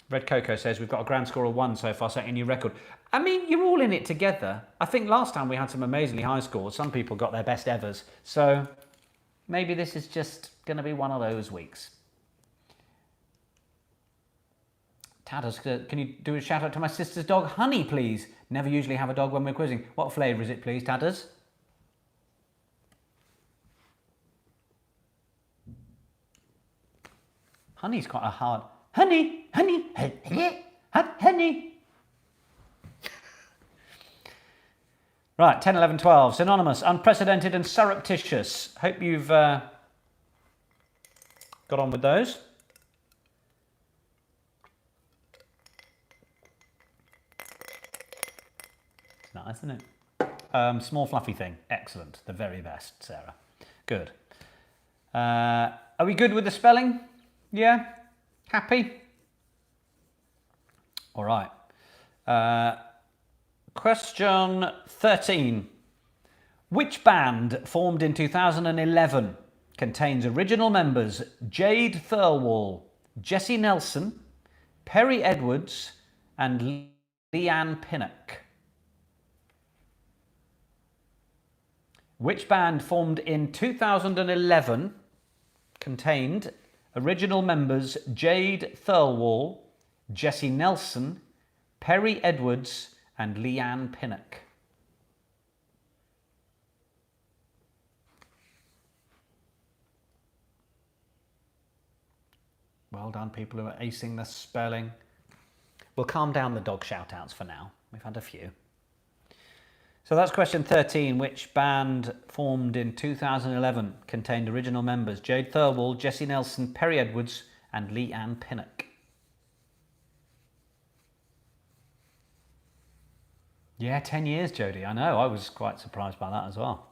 Red Coco says we've got a grand score of 1 so far, setting a new record. I mean, you're all in it together. I think last time we had some amazingly high scores. Some people got their best evers. So maybe this is just going to be one of those weeks. Tatters, can you do a shout out to my sister's dog, Honey, please? Never usually have a dog when we're quizzing. What flavour is it, please, Tatters? Honey's quite a hard... Honey, honey, honey. Right, 10, 11, 12. Synonymous, unprecedented and surreptitious. Hope you've got on with those. It's nice, isn't it? Small fluffy thing. Excellent. The very best, Sarah. Good. Are we good with the spelling? Yeah? Happy? All right. Question 13. Which band formed in 2011 contains original members Jade Thirlwall, Jessie Nelson, Perry Edwards and Leanne Pinnock? Which band formed in 2011 contained original members Jade Thirlwall, Jessie Nelson, Perry Edwards and Leanne Pinnock? Well done, people who are acing the spelling. We'll calm down the dog shout-outs for now. We've had a few. So that's question 13. Which band formed in 2011 contained original members Jade Thirlwall, Jessie Nelson, Perry Edwards and Leanne Pinnock? Yeah, 10 years, Jodie. I know. I was quite surprised by that as well.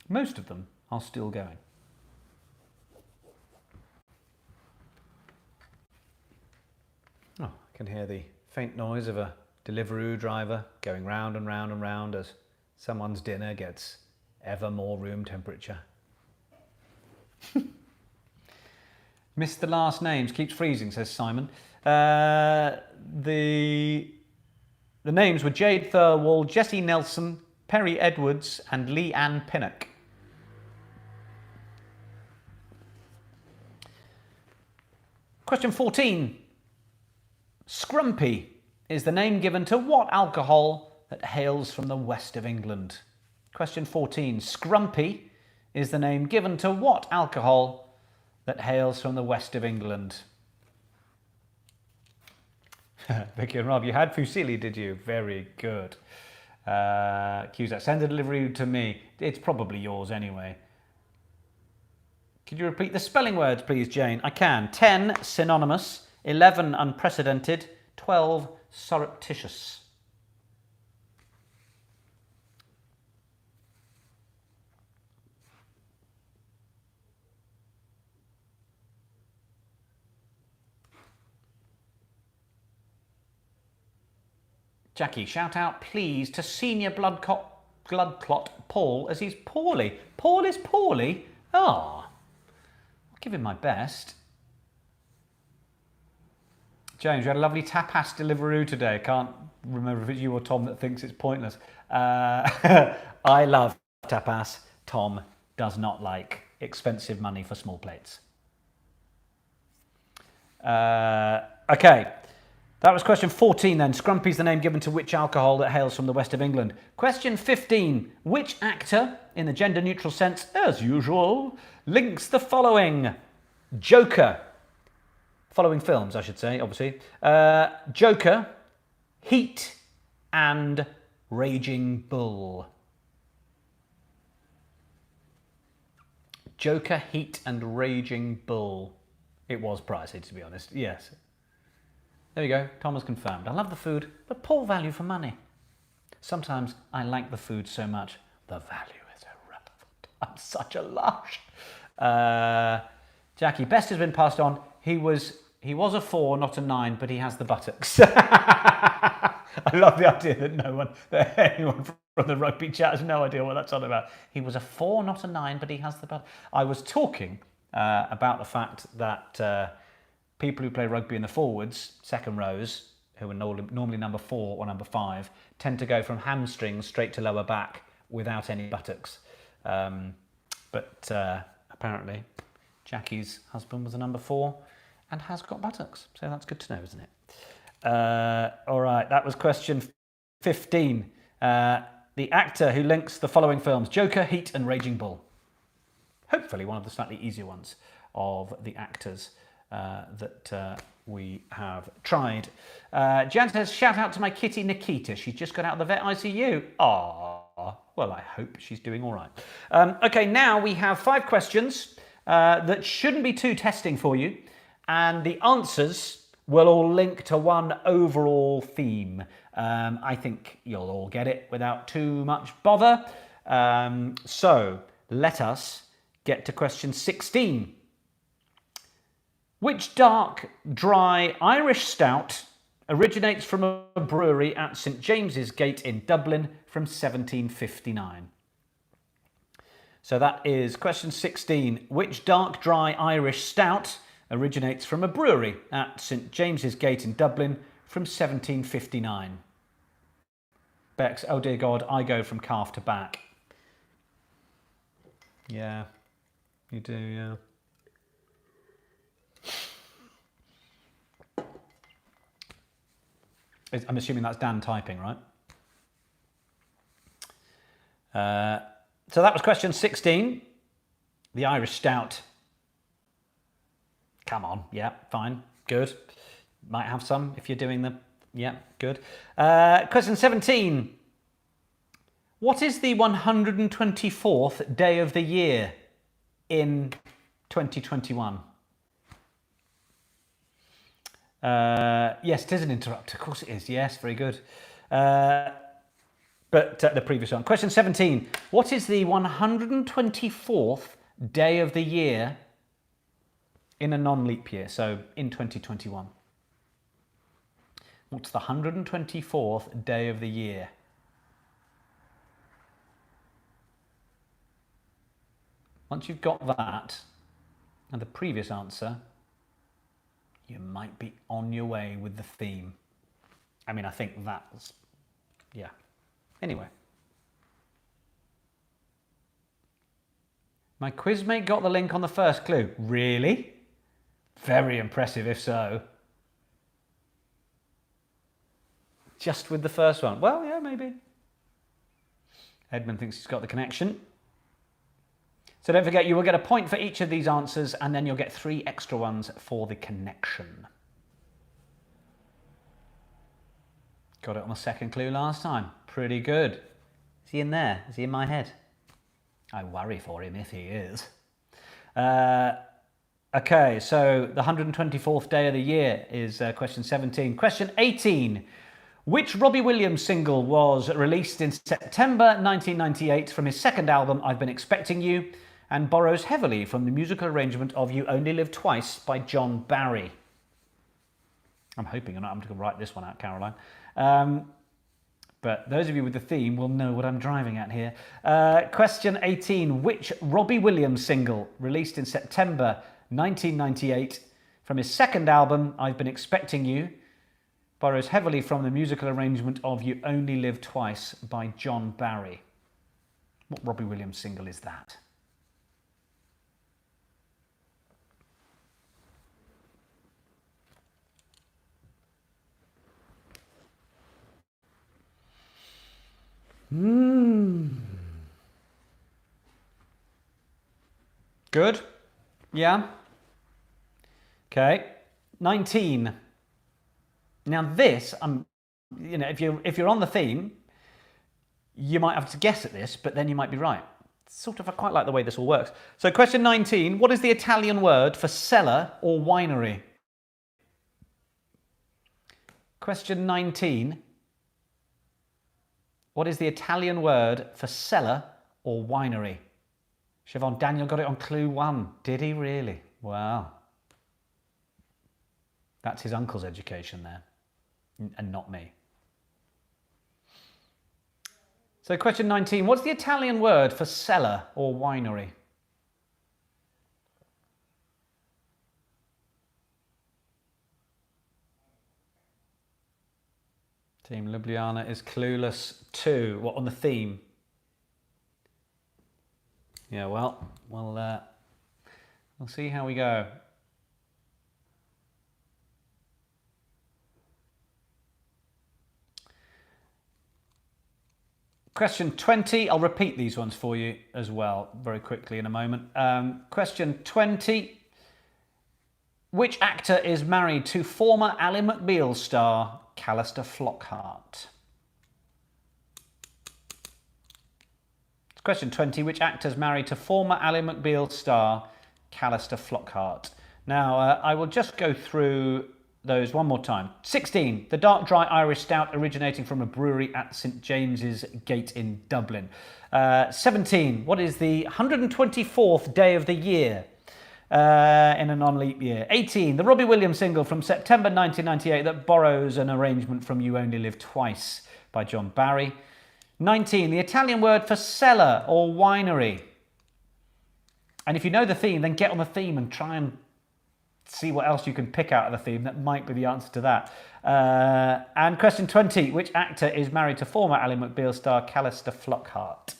Most of them are still going. Oh, I can hear the faint noise of a Deliveroo driver going round and round and round as someone's dinner gets ever more room temperature. Missed the last names, keeps freezing, says Simon. The names were Jade Thirlwall, Jessie Nelson, Perry Edwards and Leanne Pinnock. Question 14. Scrumpy is the name given to what alcohol that hails from the west of England? Question 14. Scrumpy is the name given to what alcohol that hails from the west of England? Vicky and Rob, you had Fusilli, did you? Very good. Cusack, send a delivery to me. It's probably yours anyway. Could you repeat the spelling words, please, Jane? I can. 10, synonymous. 11, unprecedented. 12, surreptitious. Jackie, shout out please to senior blood clot Paul as he's poorly. Paul is poorly? Ah, I'll give him my best. James, you had a lovely tapas Deliveroo today. Can't remember if it's you or Tom that thinks it's pointless. I love tapas. Tom does not like expensive money for small plates. Okay. That was question 14 then. Scrumpy's the name given to which alcohol that hails from the west of England. Question 15. Which actor, in the gender neutral sense, as usual, links the following? Joker. Following films, I should say, obviously. Joker, Heat, and Raging Bull. Joker, Heat and Raging Bull. It was pricey, to be honest. Yes. There we go. Tom has confirmed. I love the food, but poor value for money. Sometimes I like the food so much, the value is irrelevant. I'm such a lush. Jackie, best has been passed on. He was a 4, not a 9, but he has the buttocks. I love the idea that anyone from the rugby chat has no idea what that's on about. He was a 4, not a 9, but he has the buttocks. I was talking about the fact that people who play rugby in the forwards, second rows, who are normally number 4 or number 5, tend to go from hamstrings straight to lower back without any buttocks. But apparently Jackie's husband was a number 4 and has got buttocks. So that's good to know, isn't it? All right, that was question 15. The actor who links the following films: Joker, Heat and Raging Bull. Hopefully one of the slightly easier ones of the actors that we have tried. Jan says, shout out to my kitty Nikita. She's just got out of the vet ICU. Ah, well, I hope she's doing all right. Okay, now we have 5 questions that shouldn't be too testing for you, and the answers will all link to one overall theme. I think you'll all get it without too much bother. So let us get to question 16. Which dark, dry Irish stout originates from a brewery at St James's Gate in Dublin from 1759? So that is question 16. Which dark, dry Irish stout originates from a brewery at St James's Gate in Dublin from 1759? Bex, oh dear God, I go from calf to back. Yeah, you do, yeah. I'm assuming that's Dan typing, right? So that was question 16. The Irish Stout. Come on, yeah, fine, good. Might have some if you're doing the, yeah, good. Question 17. What is the 124th day of the year in 2021? Yes, it is an interrupt. Of course it is. Yes, very good. But the previous one. Question 17. What is the 124th day of the year in a non-leap year? So in 2021. What's the 124th day of the year? Once you've got that and the previous answer, you might be on your way with the theme. I mean, I think that's, yeah. Anyway. My quizmate got the link on the first clue. Really? Very impressive if so. Just with the first one. Well, yeah, maybe. Edmund thinks he's got the connection. So don't forget, you will get a point for each of these answers, and then you'll get 3 extra ones for the connection. Got it on the second clue last time. Pretty good. Is he in there? Is he in my head? I worry for him if he is. Okay, so the 124th day of the year is question 17. Question 18. Which Robbie Williams single was released in September 1998 from his second album, I've Been Expecting You, and borrows heavily from the musical arrangement of You Only Live Twice by John Barry? I'm hoping I'm going to write this one out, Caroline. But those of you with the theme will know what I'm driving at here. Question 18. Which Robbie Williams single, released in September 1998 from his second album, I've Been Expecting You, borrows heavily from the musical arrangement of You Only Live Twice by John Barry? What Robbie Williams single is that? Good? Yeah? Okay. 19. Now this, if you're on the theme, you might have to guess at this, but then you might be right. sort of, I quite like the way this all works. So question 19, what is the Italian word for cellar or winery? Question 19, what is the Italian word for cellar or winery? Siobhan, Daniel got it on clue 1. Did he really? Wow. That's his uncle's education there, and not me. So question 19, what's the Italian word for cellar or winery? Team Ljubljana is clueless too. What, on the theme? Yeah, well, we'll see how we go. Question 20, I'll repeat these ones for you as well very quickly in a moment. Question 20, which actor is married to former Ally McBeal star Callister Flockhart? Question 20, which actor is married to former Ally McBeal star Callister Flockhart? Now, I will just go through those one more time. 16, the dark dry Irish stout originating from a brewery at St James's Gate in Dublin. 17, what is the 124th day of the year in a non-leap year? 18, the Robbie Williams single from September 1998 that borrows an arrangement from You Only Live Twice by John Barry. 19, the Italian word for cellar or winery. And if you know the theme, then get on the theme and try and see what else you can pick out of the theme. That might be the answer to that. And question 20, which actor is married to former Ally McBeal star Callister Flockhart?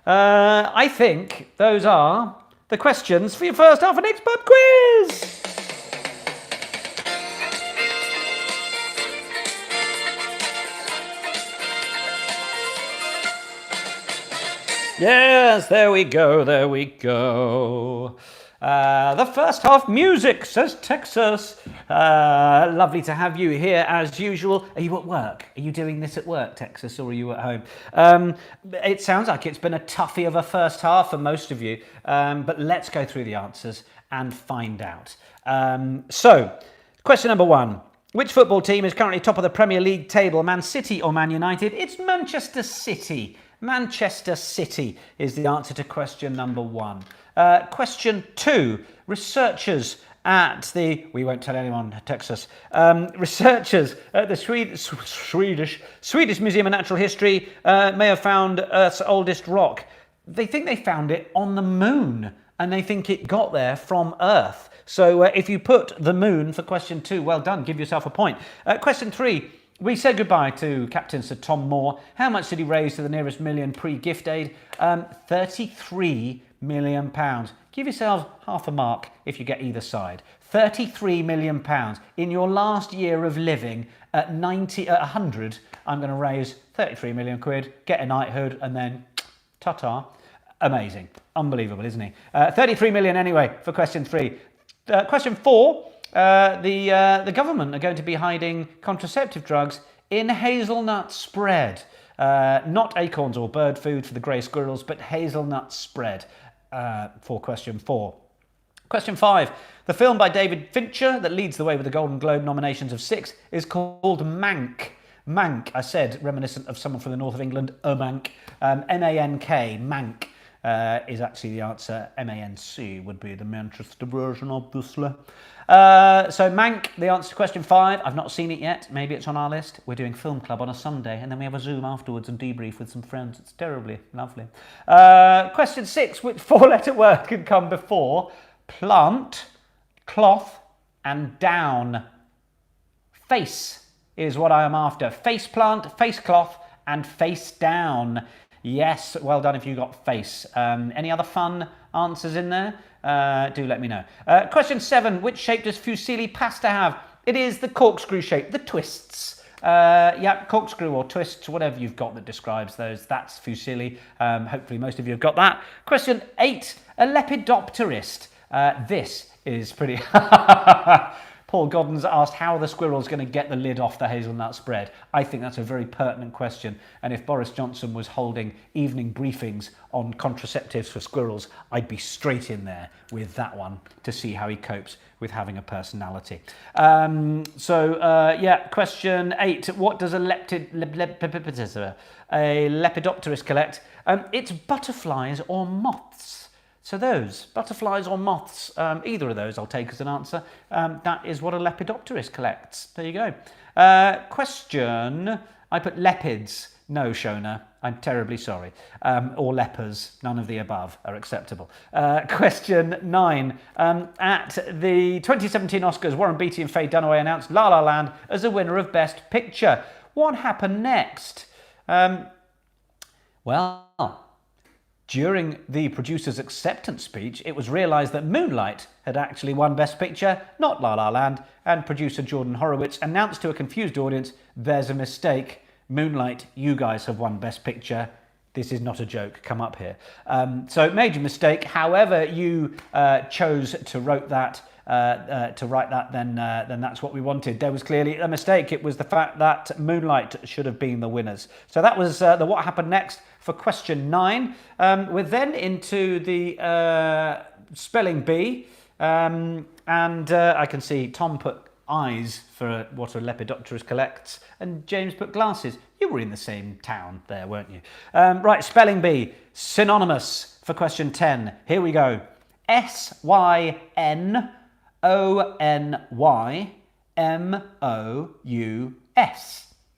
I think those are the questions for your first half of Nick's Pub Quiz. Yes, there we go, there we go. The first half music, says Texas. Lovely to have you here as usual. Are you at work? Are you doing this at work, Texas, or are you at home? It sounds like it's been a toughie of a first half for most of you, but let's go through the answers and find out. So, question number 1. Which football team is currently top of the Premier League table, Man City or Man United? It's Manchester City. Manchester City is the answer to question number 1. Question 2. Researchers at the... We won't tell anyone, Texas. Researchers at the Swedish Museum of Natural History may have found Earth's oldest rock. They think they found it on the moon, and they think it got there from Earth. So if you put the moon for question 2, well done, give yourself a point. Question 3. We said goodbye to Captain Sir Tom Moore. How much did he raise to the nearest million pre-gift aid? £33 million. Give yourself half a mark if you get either side. £33 million. In your last year of living at 100, I'm going to raise 33 million quid, get a knighthood, and then ta-ta. Amazing. Unbelievable, isn't he? 33 million anyway for question 3. Question 4. The government are going to be hiding contraceptive drugs in hazelnut spread. Not acorns or bird food for the grey squirrels, but hazelnut spread for question 4. Question 5. The film by David Fincher that leads the way with the Golden Globe nominations of 6 is called Mank. Mank, I said, reminiscent of someone from the north of England, Mank. M-A-N-K, Mank. Is actually the answer. M-A-N-C would be the Manchester version, obviously. So Mank, the answer to question 5. I've not seen it yet. Maybe it's on our list. We're doing film club on a Sunday, and then we have a Zoom afterwards and debrief with some friends. It's terribly lovely. Question 6. Which 4-letter word can come before plant, cloth, and down? Face is what I am after. Face plant, face cloth, and face down. Yes, well done if you got face. Any other fun answers in there? Do let me know. Question 7. Which shape does fusilli pasta have? It is the corkscrew shape, the twists. Yeah, corkscrew or twists, whatever you've got that describes those. That's fusilli. Hopefully most of you have got that. Question 8. A lepidopterist. This is pretty... Paul Goddens asked how the squirrel's going to get the lid off the hazelnut spread. I think that's a very pertinent question. And if Boris Johnson was holding evening briefings on contraceptives for squirrels, I'd be straight in there with that one to see how he copes with having a personality. Question 8. What does a lepidopterist collect? It's butterflies or moths. So those, butterflies or moths, either of those I'll take as an answer. That is what a lepidopterist collects. There you go. Question, I put leopards. No, Shona, I'm terribly sorry. Or lepers, none of the above are acceptable. Question 9. At the 2017 Oscars, Warren Beatty and Faye Dunaway announced La La Land as a winner of Best Picture. What happened next? During the producer's acceptance speech, it was realised that Moonlight had actually won Best Picture, not La La Land, and producer Jordan Horowitz announced to a confused audience, there's a mistake. Moonlight, you guys have won Best Picture. This is not a joke. Come up here. So major mistake. However you chose to write that, then that's what we wanted. There was clearly a mistake. It was the fact that Moonlight should have been the winners. So that was the what happened next for question 9. We're then into the spelling bee, and I can see Tom put eyes for what a lepidopterist collects, and James put glasses. You were in the same town there, weren't you? Right, spelling bee, synonymous for question 10. Here we go. SYNONYMOUS.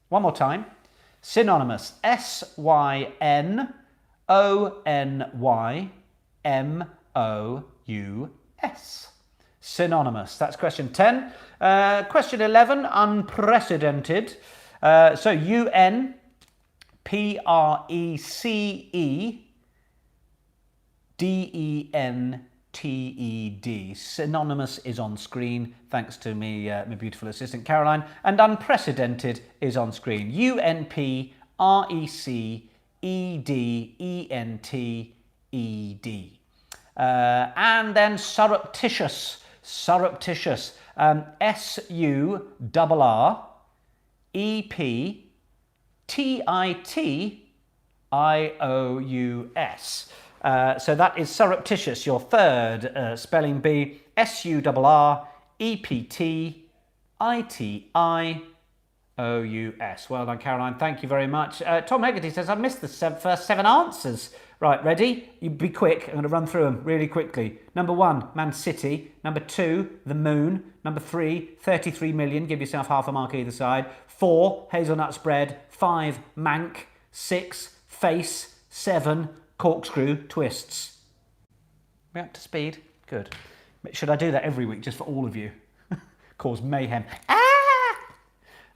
One more time. Synonymous. SYNONYMOUS. Synonymous. That's question 10. Question 11, unprecedented. So UNPRECEDENTED. Synonymous is on screen, thanks to me, my beautiful assistant Caroline. And unprecedented is on screen. UNPRECEDENTED. And then surreptitious. Surreptitious. SURREPTITIOUS. So that is surreptitious, your third spelling bee. SURREPTITIOUS. Well done, Caroline. Thank you very much. Tom Hegarty says, I missed the first 7 answers. Right, ready? You be quick. I'm going to run through them really quickly. Number 1, Man City. Number 2, the moon. Number 3, 33 million. Give yourself half a mark either side. 4, hazelnut spread. 5, mank. 6, face. 7, corkscrew twists. We're up to speed. Good. Should I do that every week just for all of you? Cause mayhem.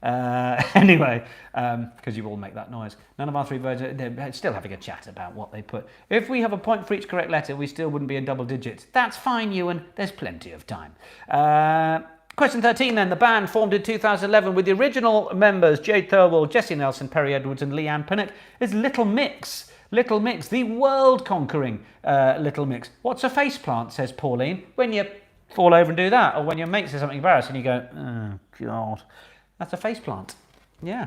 Anyway, because you all make that noise. None of our 3 birds, they're still having a chat about what they put. If we have a point for each correct letter, we still wouldn't be in double digits. That's fine, Ewan. There's plenty of time. Question 13 then. The band formed in 2011 with the original members Jade Thirlwell, Jessie Nelson, Perry Edwards and Leanne Pinnock is Little Mix. Little Mix, the world-conquering Little Mix. What's a faceplant, says Pauline, when you fall over and do that, or when your mate says something embarrassing and you go, oh, God. That's a face plant. Yeah.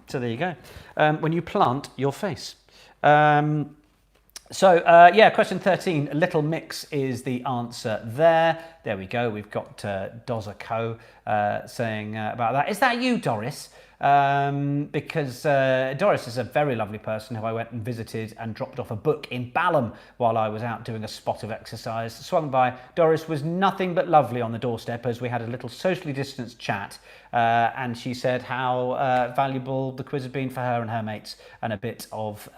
So there you go. When you plant your face. Question 13. Little Mix is the answer there. There we go. We've got Dozer Co saying about that. Is that you, Doris? Because Doris is a very lovely person who I went and visited and dropped off a book in Balham while I was out doing a spot of exercise. Swung by. Doris was nothing but lovely on the doorstep as we had a little socially distanced chat, and she said how valuable the quiz had been for her and her mates, and a bit of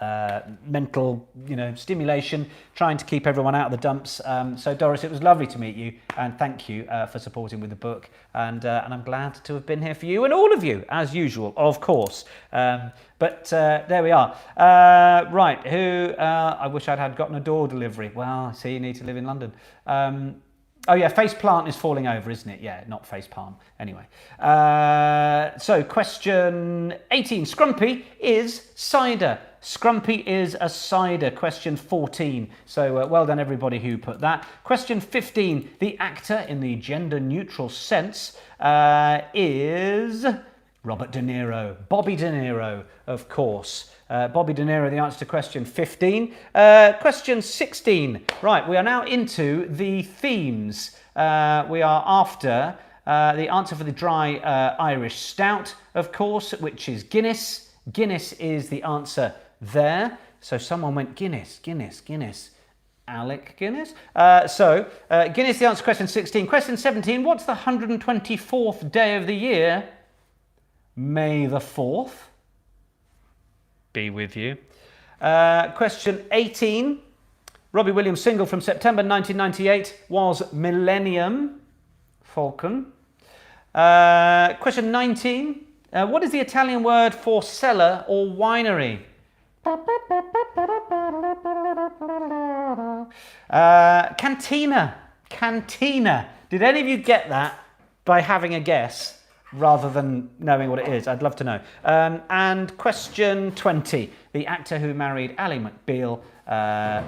mental, stimulation, trying to keep everyone out of the dumps. So Doris, it was lovely to meet you, and thank you for supporting with the book, and I'm glad to have been here for you and all of you, as usual, of course. But there we are. Right, I wish I'd gotten a door delivery. Well, I see you need to live in London. Oh yeah, face plant is falling over, isn't it? Yeah, not face palm. Anyway. So question 18. Scrumpy is cider. Scrumpy is a cider. Question 14. So well done everybody who put that. Question 15. The actor in the gender neutral sense is Robert De Niro. Bobby De Niro, of course. Bobby De Niro, the answer to question 15. Question 16. Right, we are now into the themes. We are after the answer for the dry Irish stout, of course, which is Guinness. Guinness is the answer there. So someone went Guinness. Alec Guinness. Guinness, the answer to question 16. Question 17. What's the 124th day of the year? May the 4th. Be with you. Question 18. Robbie Williams' single from September 1998 was Millennium Falcon. Question 19. What is the Italian word for cellar or winery? Cantina. Cantina. Did any of you get that by having a guess rather than knowing what it is? I'd love to know. And question 20. The actor who married Ally McBeal,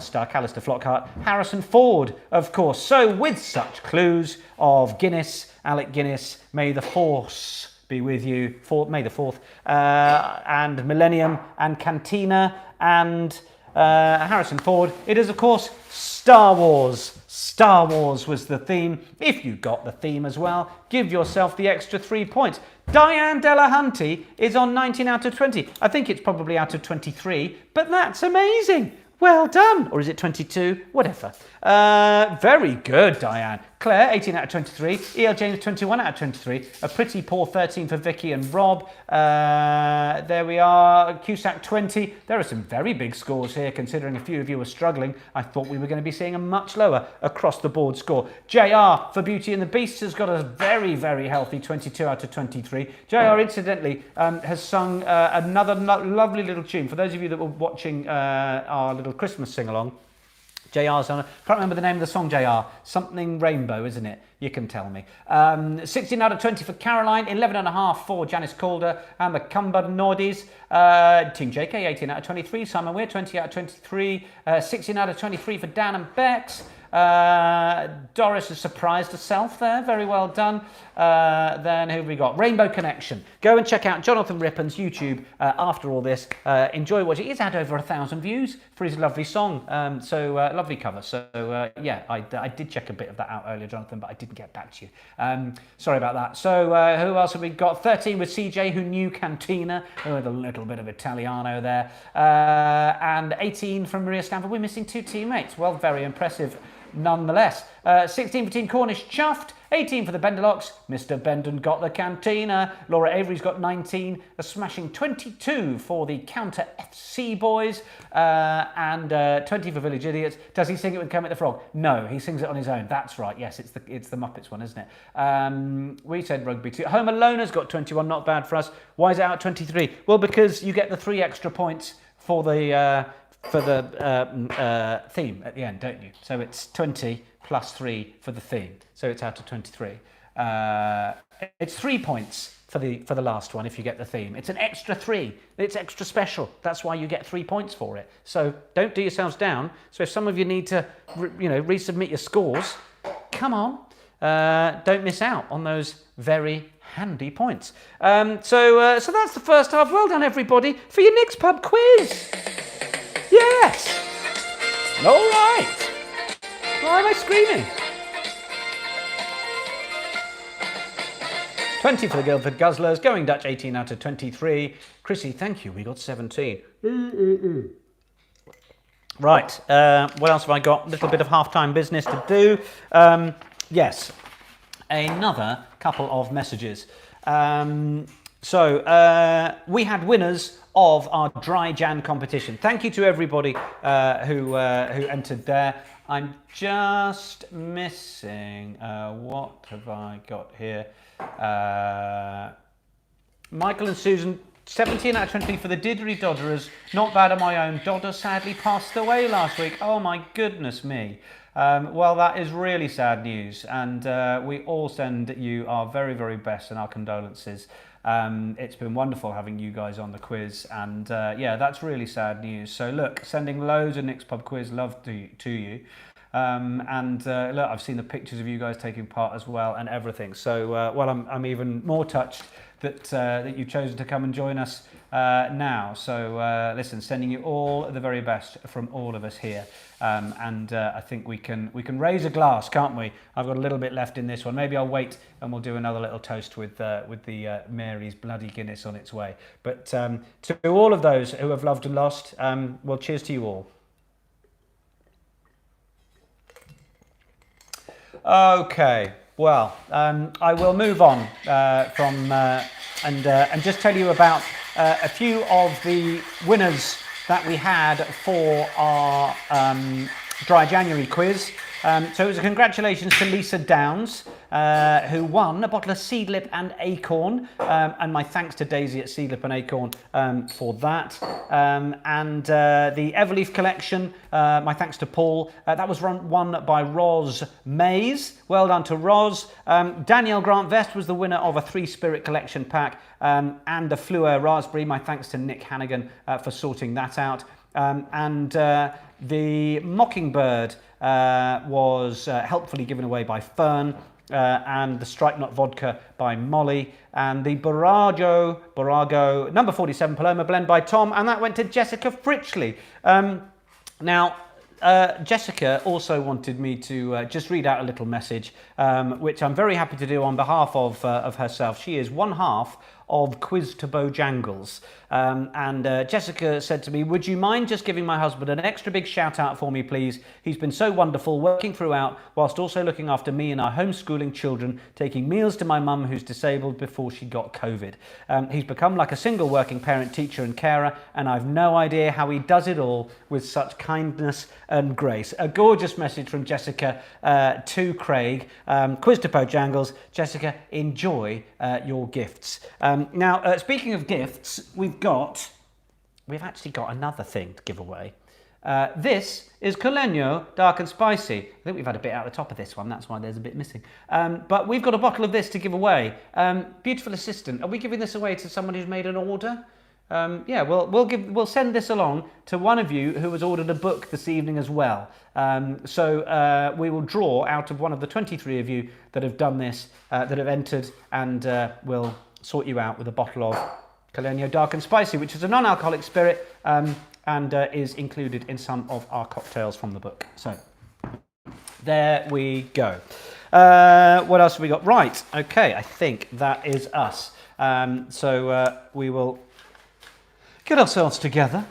star Callister Flockhart, Harrison Ford, of course. So with such clues of Guinness, Alec Guinness, May the Force be with you, May the 4th, and Millennium, and Cantina, and Harrison Ford, it is of course Star Wars. Star Wars was the theme. If you got the theme as well, give yourself the extra 3 points. Diane Delahunty is on 19 out of 20. I think it's probably out of 23, but that's amazing. Well done. Or is it 22? Whatever. Very good, Diane. Claire, 18 out of 23. E.L. James, 21 out of 23. A pretty poor 13 for Vicky and Rob. There we are. Cusack, 20. There are some very big scores here, considering a few of you were struggling. I thought we were going to be seeing a much lower across-the-board score. JR for Beauty and the Beast has got a very, very healthy 22 out of 23. JR, incidentally, has sung another lovely little tune. For those of you that were watching our little Christmas sing-along, JR's on. I can't remember the name of the song, JR. Something Rainbow, isn't it? You can tell me. 16 out of 20 for Caroline, 11.5 for Janice Calder and the Cumber Nordies. Team JK, 18 out of 23. Simon Weir, 20 out of 23. 16 out of 23 for Dan and Bex. Doris has surprised herself there. Very well done. Then who have we got? Rainbow Connection. Go and check out Jonathan Rippon's YouTube after all this. Enjoy watching. He's had over 1,000 views for his lovely song. Lovely cover. So yeah, I did check a bit of that out earlier, Jonathan, but I didn't get back to you. Sorry about that. So who else have we got? 13 with CJ, who knew Cantina, with a little bit of Italiano there. And 18 from Maria Stanford. We're missing 2 teammates. Well, very impressive nonetheless. 16 for Team Cornish, chuffed. 18 for the Bendelocks. Mr. Bendon got the Cantina. Laura Avery's got 19. A smashing 22 for the Counter FC boys. And 20 for Village Idiots. Does he sing it with Kermit the Frog? No, he sings it on his own. That's right. Yes, it's the Muppets one, isn't it? We said Rugby too. Home Alone has got 21. Not bad for us. Why is it out at 23? Well, because you get the 3 extra points for the theme at the end, don't you? So it's 20 plus 3 for the theme. So it's out of 23. It's 3 points for the last one if you get the theme. It's an extra 3. It's extra special. That's why you get 3 points for it. So don't do yourselves down. So if some of you need to, resubmit your scores, come on. Don't miss out on those very handy points. So that's the first half. Well done, everybody, for your Nick's Pub quiz. Yes! All right! Why am I screaming? 20 for the Guildford Guzzlers. Going Dutch, 18 out of 23. Chrissy, thank you. We got 17. Right. What else have I got? A little bit of half-time business to do. Yes. Another couple of messages. We had winners of our Dry Jan competition. Thank you to everybody who entered there. I'm just missing, what have I got here? Michael and Susan, 17 out of 20 for the Diddery Dodderers. Not bad on my own. Dodder sadly passed away last week. Oh my goodness me. Well, that is really sad news, and we all send you our very, very best and our condolences. It's been wonderful having you guys on the quiz, and yeah, that's really sad news. So look, sending loads of Nick's Pub Quiz love to you. And look, I've seen the pictures of you guys taking part as well and everything. So, well, I'm even more touched that you've chosen to come and join us now. So, listen, sending you all the very best from all of us here. And I think we can raise a glass, can't we? I've got a little bit left in this one. Maybe I'll wait and we'll do another little toast with the Mary's Bloody Guinness on its way. But to all of those who have loved and lost, well, cheers to you all. Okay, well, I will move on and just tell you about a few of the winners that we had for our Dry January quiz. So it was a congratulations to Lisa Downs, who won a bottle of Seedlip and Acorn, and my thanks to Daisy at Seedlip and Acorn for that. And the Everleaf collection, my thanks to Paul. That was won by Roz Mays. Well done to Roz. Danielle Grant Vest was the winner of a 3 Spirit collection pack, and the Fleur Raspberry. My thanks to Nick Hannigan for sorting that out. And the Mockingbird was helpfully given away by Fern, and the Strike Not Vodka by Molly, and the Borago number 47 Paloma blend by Tom, and that went to Jessica Fritchley. Now, Jessica also wanted me to just read out a little message, which I'm very happy to do on behalf of herself. She is one half of Quiz to Bojangles. And Jessica said to me, would you mind just giving my husband an extra big shout out for me, please? He's been so wonderful working throughout, whilst also looking after me and our homeschooling children, taking meals to my mum who's disabled before she got COVID. He's become like a single working parent, teacher and carer, and I've no idea how he does it all with such kindness and grace. A gorgeous message from Jessica to Craig. Quiz to Bojangles. Jessica, enjoy your gifts. Now, speaking of gifts, we've actually got another thing to give away. This is Colegno Dark and Spicy. I think we've had a bit out the top of this one, that's why there's a bit missing. But we've got a bottle of this to give away. Beautiful assistant, are we giving this away to someone who's made an order? Yeah, we'll send this along to one of you who has ordered a book this evening as well. So we will draw out of one of the 23 of you that have done this, that have entered, and we'll sort you out with a bottle of Colegno Dark and Spicy, which is a non-alcoholic spirit, and is included in some of our cocktails from the book. So there we go. What else have we got? Right, okay, I think that is us. So we will get ourselves together,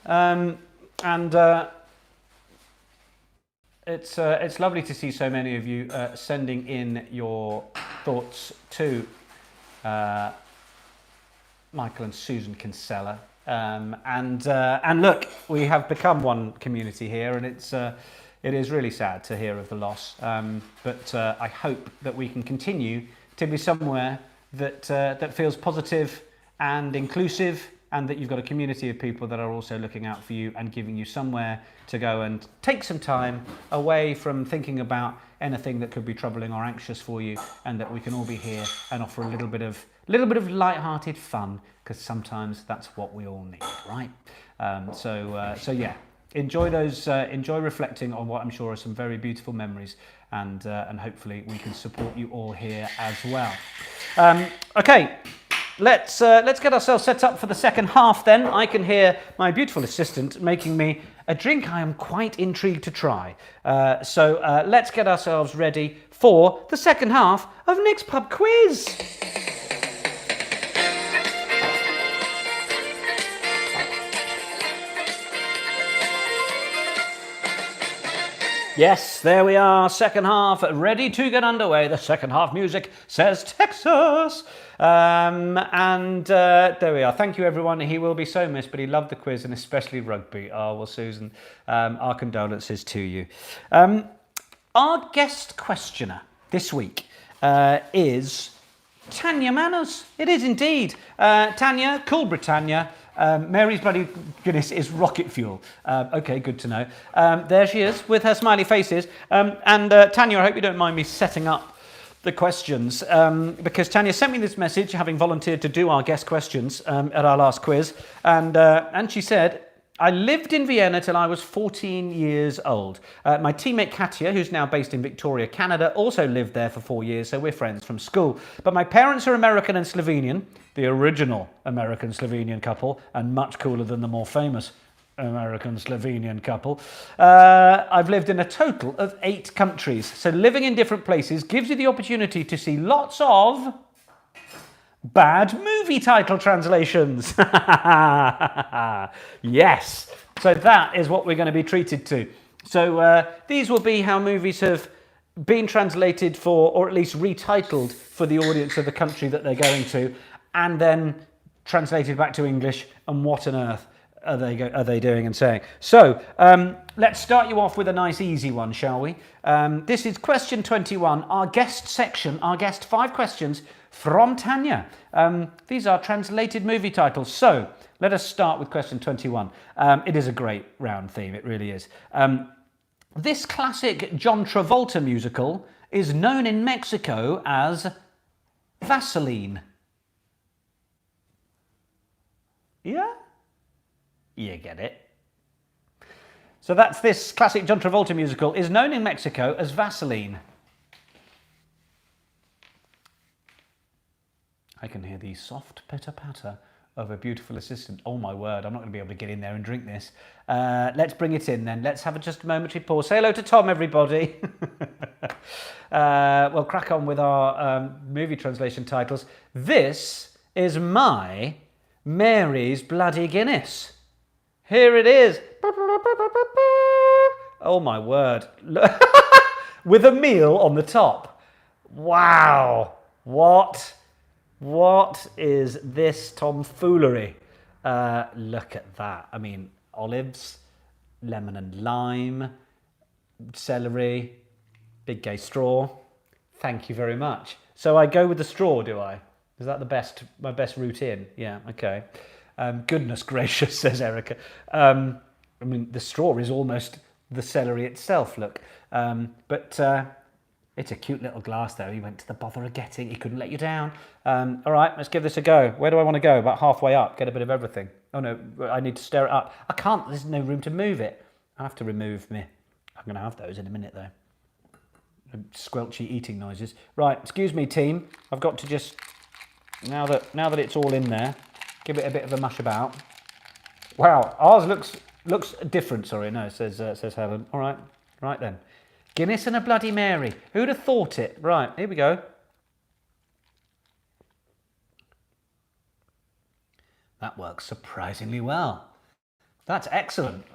and it's lovely to see so many of you sending in your thoughts to Michael and Susan Kinsella, and look, we have become one community here, and it is really sad to hear of the loss. But I hope that we can continue to be somewhere that feels positive and inclusive, and that you've got a community of people that are also looking out for you and giving you somewhere to go and take some time away from thinking about anything that could be troubling or anxious for you, and that we can all be here and offer a little bit of light-hearted fun, because sometimes that's what we all need, right? So yeah, enjoy those. Enjoy reflecting on what I'm sure are some very beautiful memories, and hopefully we can support you all here as well. Okay. Let's get ourselves set up for the second half then. I can hear my beautiful assistant making me a drink I am quite intrigued to try. So let's get ourselves ready for the second half of Nick's Pub Quiz. Yes, there we are, second half, ready to get underway. The second half music says Texas. And there we are. Thank you, everyone. He will be so missed, but he loved the quiz, and especially rugby. Oh, well, Susan, our condolences to you. Our guest questioner this week is Tanya Manners. It is indeed. Tanya, Cool Britannia. Mary's bloody Guinness is rocket fuel. Okay, good to know. There she is with her smiley faces. Tanya, I hope you don't mind me setting up the questions because Tanya sent me this message having volunteered to do our guest questions at our last quiz. And she said, I lived in Vienna till I was 14 years old. My teammate Katya, who's now based in Victoria, Canada, also lived there for 4 years, so we're friends from school. But my parents are American and Slovenian, the original American-Slovenian couple, and much cooler than the more famous American-Slovenian couple. I've lived in a total of 8 countries, so living in different places gives you the opportunity to see lots of bad movie title translations. Yes. So that is what we're going to be treated to. So these will be how movies have been translated for, or at least retitled for the audience of the country that they're going to, and then translated back to English, and what on earth are they doing and saying. So let's start you off with a nice easy one, shall we? This is question 21, our guest section, our guest 5 questions from Tanya. These are translated movie titles. So let us start with question 21. It is a great round theme, it really is. This classic John Travolta musical is known in Mexico as Vaseline. Yeah? You get it. So that's this classic John Travolta musical is known in Mexico as Vaseline. I can hear the soft pitter-patter of a beautiful assistant. Oh my word, I'm not going to be able to get in there and drink this. Let's bring it in then. Let's have just a momentary pause. Say hello to Tom, everybody. We'll crack on with our movie translation titles. This is my Mary's Bloody Guinness. Here it is. Oh my word. With a meal on the top. Wow. What is this tomfoolery? Look at that. I mean, olives, lemon and lime, celery, big gay straw. Thank you very much. So I go with the straw, do I? Is that my best route in? Yeah, okay. Goodness gracious, says Erica. I mean, the straw is almost the celery itself, look. It's a cute little glass, though. He went to the bother of getting. He couldn't let you down. All right, let's give this a go. Where do I want to go? About halfway up. Get a bit of everything. Oh, no, I need to stir it up. I can't. There's no room to move it. I have to remove me. I'm going to have those in a minute, though. Squelchy eating noises. Right, excuse me, team. I've got to just, now that it's all in there, give it a bit of a mush about. Wow, ours looks different. Sorry, no, says Helen. All right then. Guinness and a Bloody Mary. Who'd have thought it? Right, here we go. That works surprisingly well. That's excellent.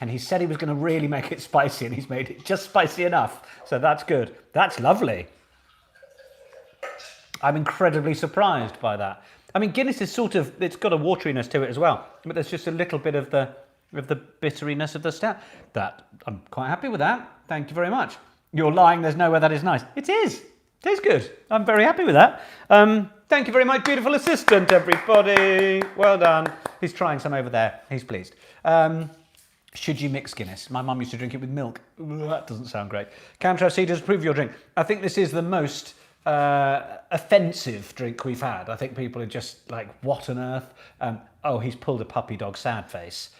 And he said he was going to really make it spicy, and he's made it just spicy enough. So that's good. That's lovely. I'm incredibly surprised by that. I mean, Guinness is it's got a wateryness to it as well, but there's just a little bit of the bitteriness of the stout. I'm quite happy with that. Thank you very much. You're lying, there's no way that is nice. It is. It is good. I'm very happy with that. Thank you very much, beautiful assistant, everybody. Well done. He's trying some over there. He's pleased. Should you mix Guinness? My mum used to drink it with milk. Ooh, that doesn't sound great. Camtrav C, does approve your drink. I think this is the most offensive drink we've had. I think people are just like, what on earth? Oh, he's pulled a puppy dog sad face.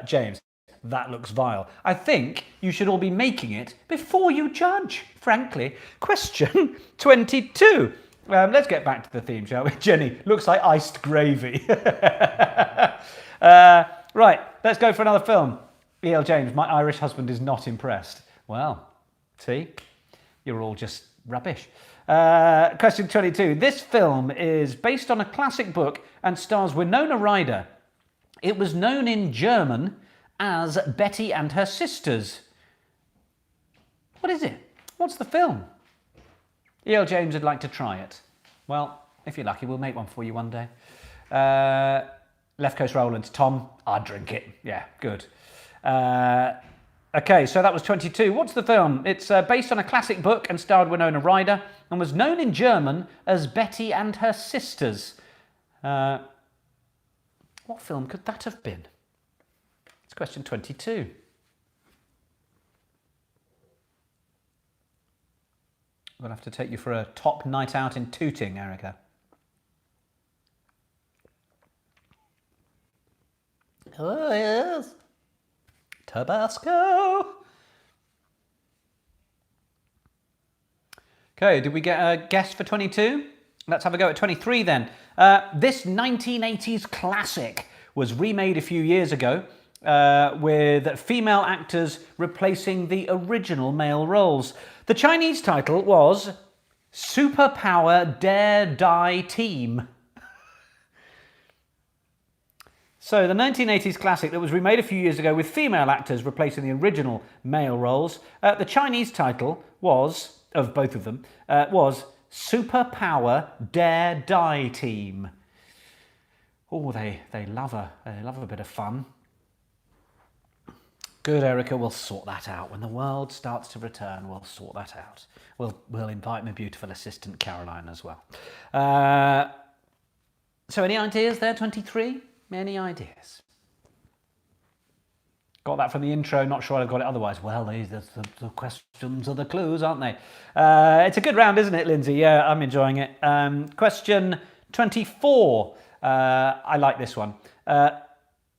James, that looks vile. I think you should all be making it before you judge, frankly. Question 22. Let's get back to the theme, shall we? Jenny, looks like iced gravy. Right, let's go for another film. E.L. James, my Irish husband is not impressed. Well, see, you're all just rubbish. Question 22. This film is based on a classic book and stars Winona Ryder. It was known in German as Betty and Her Sisters. What is it? What's the film? E.L. James would like to try it. Well, if you're lucky, we'll make one for you one day. Left Coast Roland. Tom, I'd drink it. Yeah, good. Okay, so that was 22. What's the film? It's based on a classic book and starred Winona Ryder and was known in German as Betty and Her Sisters. What film could that have been? It's question 22. We'll have to take you for a top night out in Tooting, Erica. Oh, yes. Tabasco. Okay, did we get a guess for 22? Let's have a go at 23 then. This 1980s classic was remade a few years ago with female actors replacing the original male roles. The Chinese title was Superpower Dare Die Team. So the 1980s classic that was remade a few years ago with female actors replacing the original male roles. The Chinese title was, of both of them, was Superpower Dare Die Team. Oh, they love a bit of fun. Good, Erica, we'll sort that out. When the world starts to return, we'll sort that out. We'll invite my beautiful assistant Caroline as well. So any ideas there, 23? Any ideas? Got that from the intro, not sure I've got it otherwise. Well, the questions are the clues, aren't they? It's a good round, isn't it, Lindsay? Yeah, I'm enjoying it. Question 24. I like this one.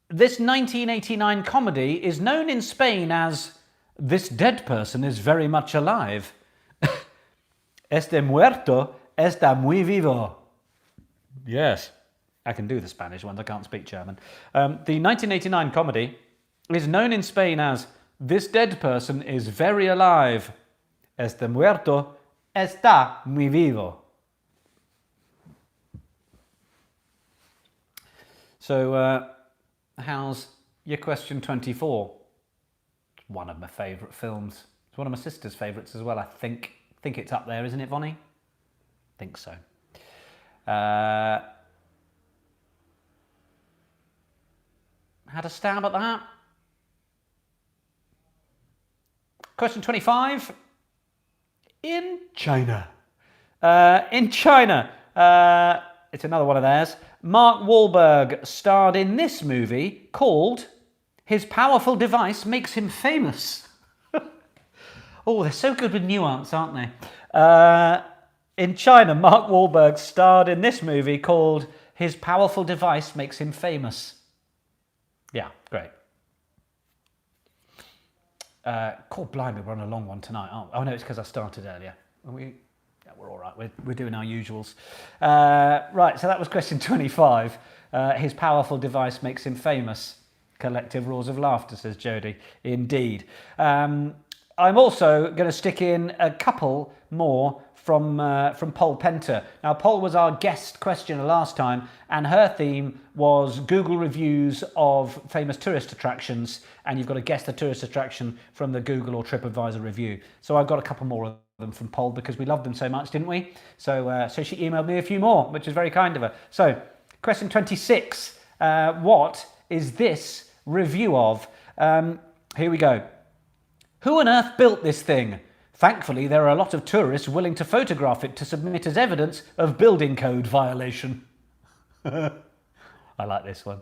This 1989 comedy is known in Spain as This Dead Person is Very Much Alive. Este muerto está muy vivo. Yes, I can do the Spanish ones, I can't speak German. The 1989 comedy is known in Spain as This Dead Person is Very Alive. Este muerto está muy vivo. So, how's your question 24? It's one of my favourite films. It's one of my sister's favourites as well, I think. I think it's up there, isn't it, Vonnie? I think so. Had a stab at that. Question 25. In China. It's another one of theirs. Mark Wahlberg starred in this movie called His Powerful Device Makes Him Famous. Oh, they're so good with nuance, aren't they? In China, Mark Wahlberg starred in this movie called His Powerful Device Makes Him Famous. Yeah, great. God blimey, we're on a long one tonight, aren't we? Oh no, it's because I started earlier. We're all right. We're doing our usuals. Right, so that was question 25. His powerful device makes him famous. Collective roars of laughter, says Jodie. Indeed. I'm also going to stick in a couple more from Pol Penter. Now, Pol was our guest questioner last time, and her theme was Google reviews of famous tourist attractions, and you've got to guess the tourist attraction from the Google or TripAdvisor review. So I've got a couple more of them from Pol because we loved them so much, didn't we? So she emailed me a few more, which is very kind of her. So, question 26. What is this review of? Here we go. Who on earth built this thing? Thankfully, there are a lot of tourists willing to photograph it to submit as evidence of building code violation. I like this one.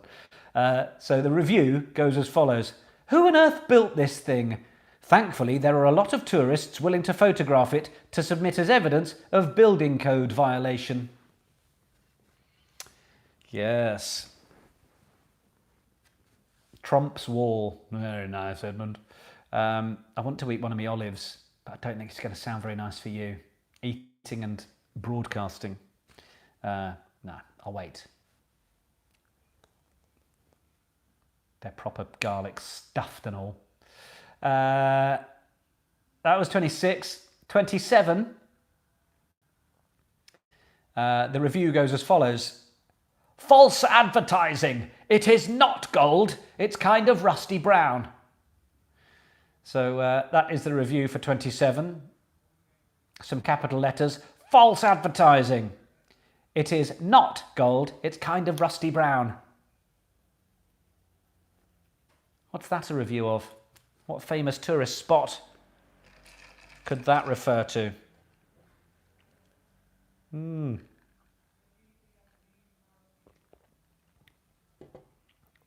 So the review goes as follows. Who on earth built this thing? Thankfully, there are a lot of tourists willing to photograph it to submit as evidence of building code violation. Yes. Trump's wall. Very nice, Edmund. I want to eat one of my olives, but I don't think it's going to sound very nice for you. Eating and broadcasting. No, I'll wait. They're proper garlic stuffed and all. That was 26. 27. The review goes as follows. False advertising. It is not gold. It's kind of rusty brown. So that is the review for 27. Some capital letters. False advertising. It is not gold. It's kind of rusty brown. What's that a review of? What famous tourist spot could that refer to?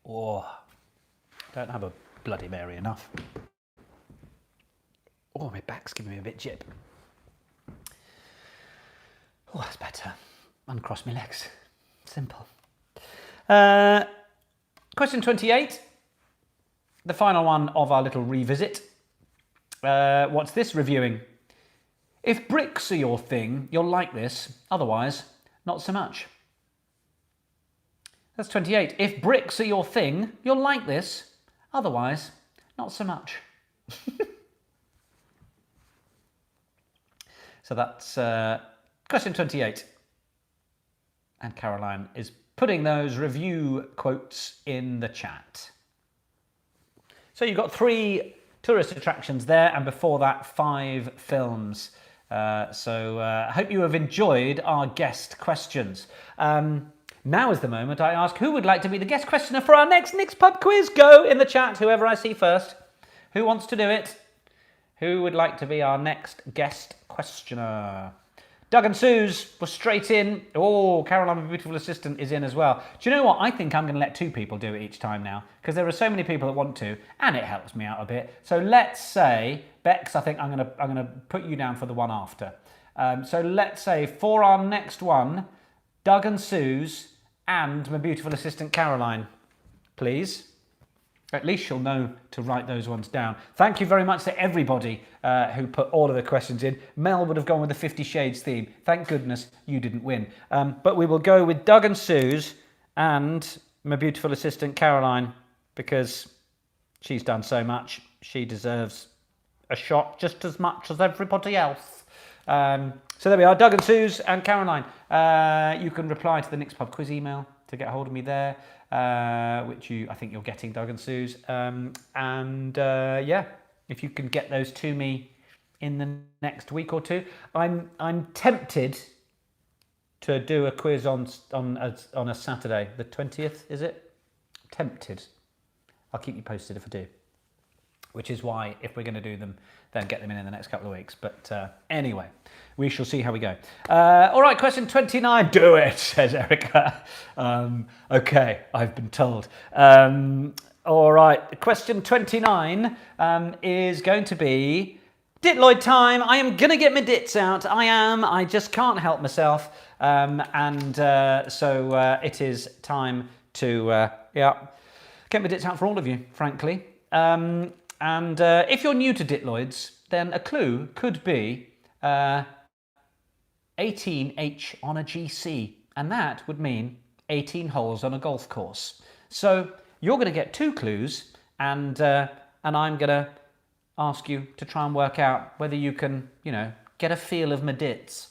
Oh, don't have a Bloody Mary enough. Oh, my back's giving me a bit jip. Oh, that's better. Uncross my legs. Simple. Question 28. The final one of our little revisit. What's this reviewing? If bricks are your thing, you'll like this. Otherwise, not so much. That's 28. If bricks are your thing, you'll like this. Otherwise, not so much. So that's question 28. And Caroline is putting those review quotes in the chat. So you've got 3 tourist attractions there, and before that 5 films. I hope you have enjoyed our guest questions. Now is the moment I ask who would like to be the guest questioner for our next Nick's Pub quiz. Go in the chat, whoever I see first. Who wants to do it? Who would like to be our next guest questioner? Doug and Suze were straight in. Oh, Caroline, my beautiful assistant, is in as well. Do you know what? I think I'm going to let 2 people do it each time now, because there are so many people that want to, and it helps me out a bit. So let's say, Bex, I think I'm going to put you down for the one after. So let's say for our next one, Doug and Suze and my beautiful assistant Caroline, please. At least she'll know to write those ones down. Thank you very much to everybody who put all of the questions in. Mel would have gone with the 50 Shades theme. Thank goodness you didn't win. But we will go with Doug and Suze and my beautiful assistant Caroline, because she's done so much. She deserves a shot just as much as everybody else. So there we are, Doug and Suze and Caroline. You can reply to the Nick's Pub quiz email to get hold of me there. Which I think you're getting, Doug and Suze. Yeah, if you can get those to me in the next week or 2. I'm tempted to do a quiz on a Saturday, the 20th, is it? Tempted. I'll keep you posted if I do. Which is why, if we're going to do them, then get them in the next couple of weeks. But anyway, we shall see how we go. All right, question 29. Do it, says Erica. Okay, I've been told. All right, question 29 is going to be Ditloid time. I am going to get my dits out. I am. I just can't help myself. So it is time to get my dits out for all of you, frankly. And if you're new to Ditloids, then a clue could be 18H on a GC, and that would mean 18 holes on a golf course. So you're going to get 2 clues, and I'm going to ask you to try and work out whether you can, get a feel of my dits.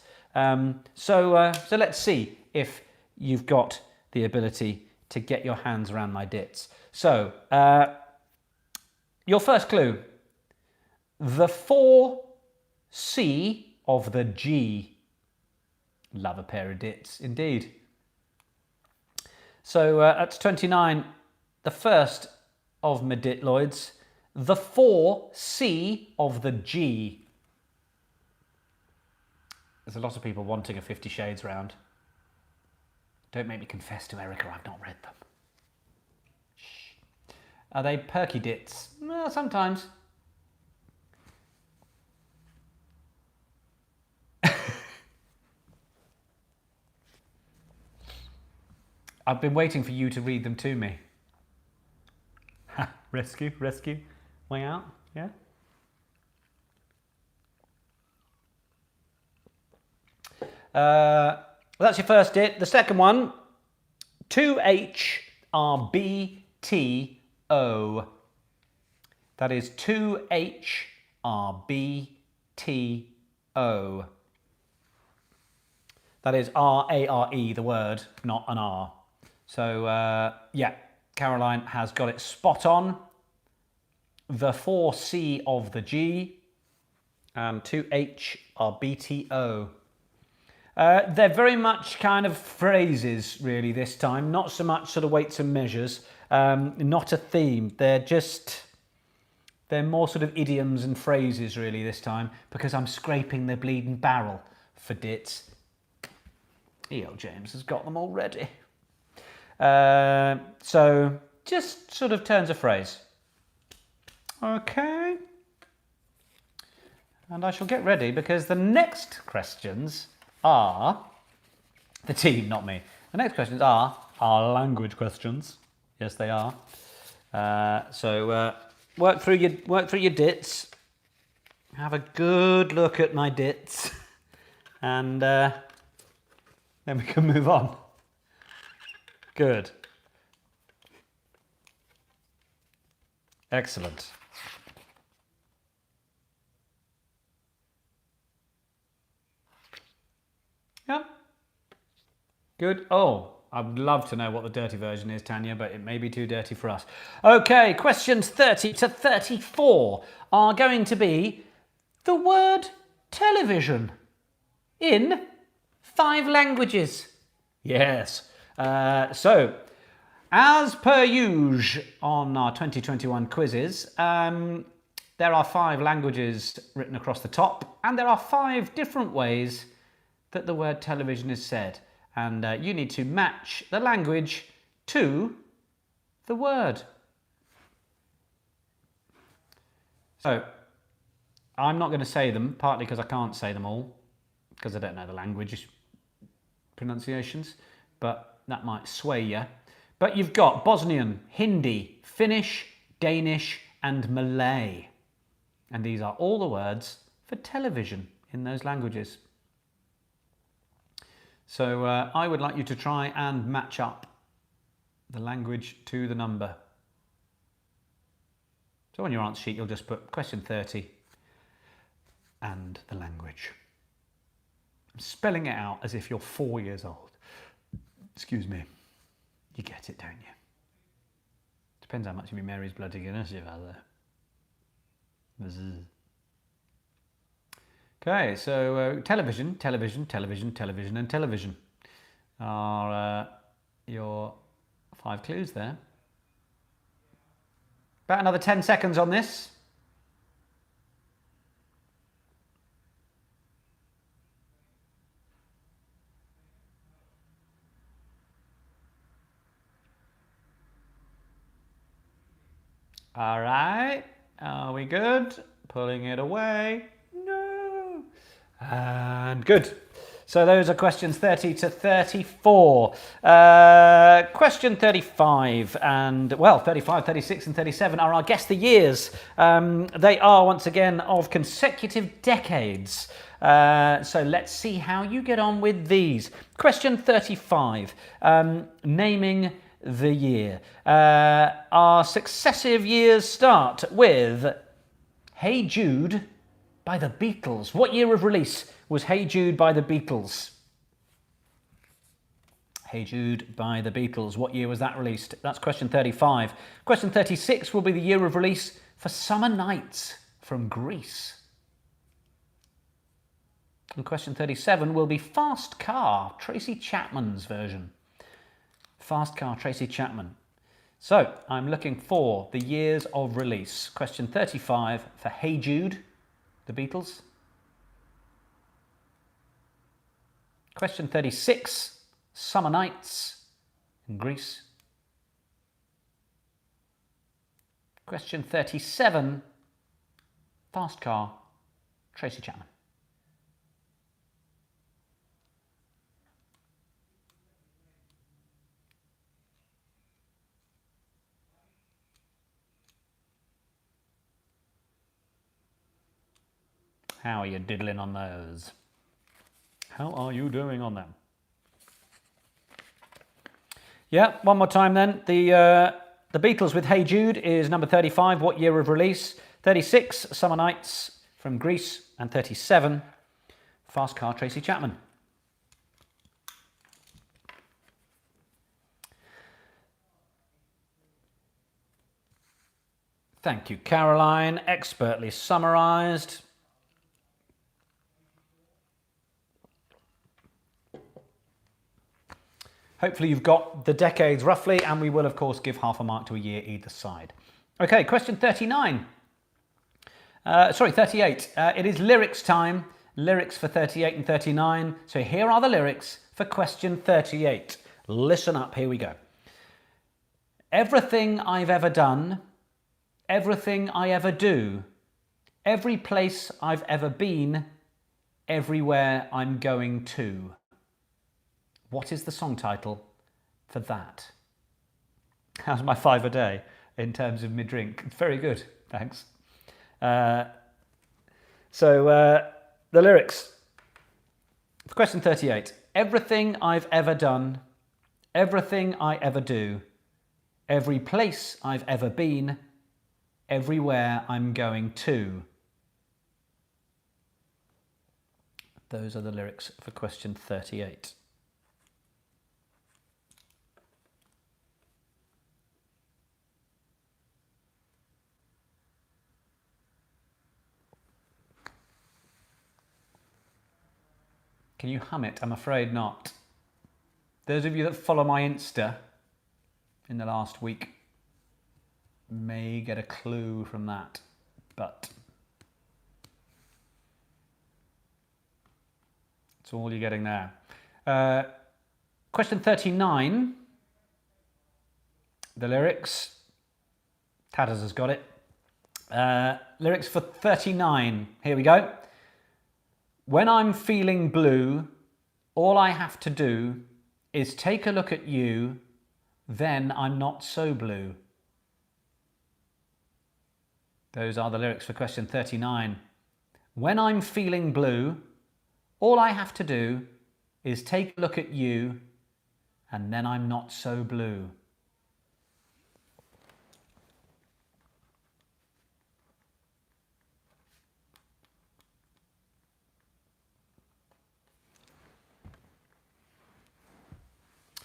So let's see if you've got the ability to get your hands around my dits. So your first clue, the 4C of the G. Love a pair of dits, indeed. So that's 29, the first of my ditloids, the 4C of the G. There's a lot of people wanting a 50 Shades round. Don't make me confess to Erica, I've not read them. Are they perky dits? Well, sometimes. I've been waiting for you to read them to me. Rescue, way out, yeah? That's your first dit. The second one, 2HRBT. O. That is 2HRBTO. That is R-A-R-E, the word, not an R. So, yeah, Caroline has got it spot on. The 4C of the G and 2HRBTO. They're very much kind of phrases, really, this time. Not so much sort of weights and measures. Not a theme. They're more sort of idioms and phrases, really, this time, because I'm scraping the bleeding barrel for dits. E.L. James has got them already. So just sort of turns a phrase. Okay. And I shall get ready because the next questions are the team, not me. The next questions are language questions. Yes, they are. So work through your dits. Have a good look at my dits, and then we can move on. Good. Excellent. Yeah. Good. Oh, I'd love to know what the dirty version is, Tanya, but it may be too dirty for us. Okay, questions 30 to 34 are going to be the word television in 5 languages. Yes. So, as per usual on our 2021 quizzes, there are 5 languages written across the top, and there are 5 different ways that the word television is said. And you need to match the language to the word. So, I'm not going to say them, partly because I can't say them all, because I don't know the language pronunciations, but that might sway you. But you've got Bosnian, Hindi, Finnish, Danish, and Malay. And these are all the words for television in those languages. So I would like you to try and match up the language to the number. So on your answer sheet, you'll just put question 30 and the language. I'm spelling it out as if you're 4 years old. Excuse me. You get it, don't you? Depends how much of your Mary's bloody Guinness you've had there. Okay, so television, television, television, television, and television are your 5 clues there. About another 10 seconds on this. All right, are we good? Pulling it away. No. And good. So those are questions 30 to 34. Question 35 and, well, 35, 36 and 37 are our guess the years. They are, once again, of consecutive decades. So let's see how you get on with these. Question 35, naming the year. Our successive years start with Hey Jude by the Beatles. What year of release was Hey Jude by the Beatles? Hey Jude by the Beatles. What year was that released? That's question 35. Question 36 will be the year of release for Summer Nights from Greece. And question 37 will be Fast Car, Tracy Chapman's version. Fast Car, Tracy Chapman. So I'm looking for the years of release. Question 35 for Hey Jude, the Beatles. Question 36, Summer Nights in Greece. Question 37, Fast Car, Tracy Chapman. How are you diddling on those? How are you doing on them? Yeah, one more time then. The Beatles with Hey Jude is number 35. What year of release? 36, Summer Nights from Greece. And 37, Fast Car, Tracy Chapman. Thank you, Caroline. Expertly summarised. Hopefully you've got the decades roughly, and we will, of course, give half a mark to a year either side. Okay, question 39. 38. It is lyrics time. Lyrics for 38 and 39. So here are the lyrics for question 38. Listen up, here we go. Everything I've ever done, everything I ever do, every place I've ever been, everywhere I'm going to. What is the song title for that? How's my 5 a day in terms of mid-drink? Very good, thanks. So the lyrics. For question 38. Everything I've ever done, everything I ever do, every place I've ever been, everywhere I'm going to. Those are the lyrics for question 38. Can you hum it? I'm afraid not. Those of you that follow my Insta in the last week may get a clue from that, but that's all you're getting there. Question 39, the lyrics. Tatters has got it. Lyrics for 39, here we go. When I'm feeling blue, all I have to do is take a look at you, then I'm not so blue. Those are the lyrics for question 39. When I'm feeling blue, all I have to do is take a look at you, and then I'm not so blue.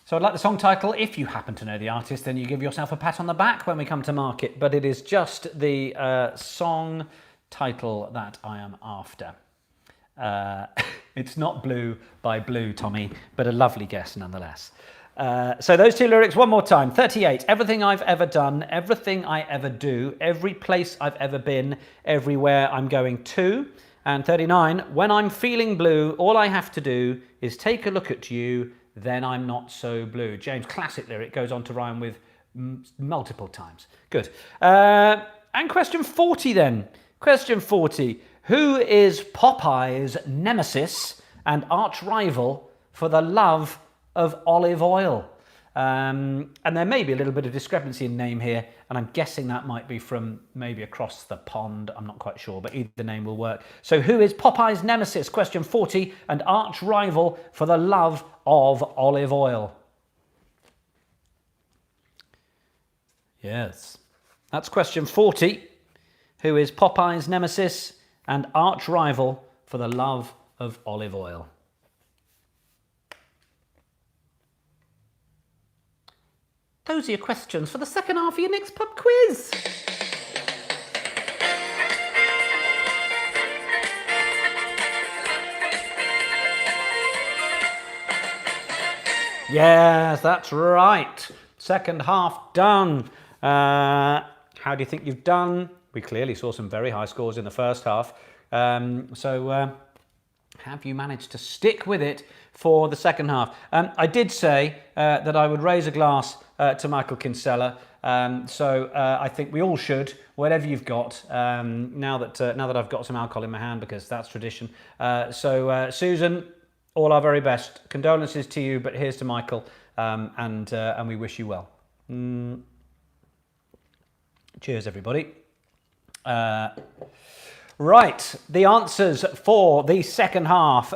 So I'd like the song title. If you happen to know the artist, then you give yourself a pat on the back when we come to market. But it is just the song title that I am after. It's not Blue by Blue, Tommy, but a lovely guess nonetheless. So those two lyrics one more time. 38, everything I've ever done, everything I ever do, every place I've ever been, everywhere I'm going to. And 39, when I'm feeling blue, all I have to do is take a look at you, then I'm not so blue. James, classic lyric, goes on to rhyme with multiple times. Good. And question 40 then. Question 40. Who is Popeye's nemesis and arch rival for the love of olive oil? And there may be a little bit of discrepancy in name here, and I'm guessing that might be from maybe across the pond. I'm not quite sure, but either name will work. So who is Popeye's nemesis, question 40, and arch rival for the love of olive oil? Yes, that's question 40. Who is Popeye's nemesis and arch rival for the love of olive oil? Those are your questions for the second half of your next pub quiz. Yes, that's right. Second half done. How do you think you've done? We clearly saw some very high scores in the first half. Have you managed to stick with it for the second half? I did say that I would raise a glass to Michael Kinsella. I think we all should, whatever you've got, now that I've got some alcohol in my hand, because that's tradition. Susan, all our very best. Condolences to you, but here's to Michael, and we wish you well. Cheers, everybody. Right, the answers for the second half.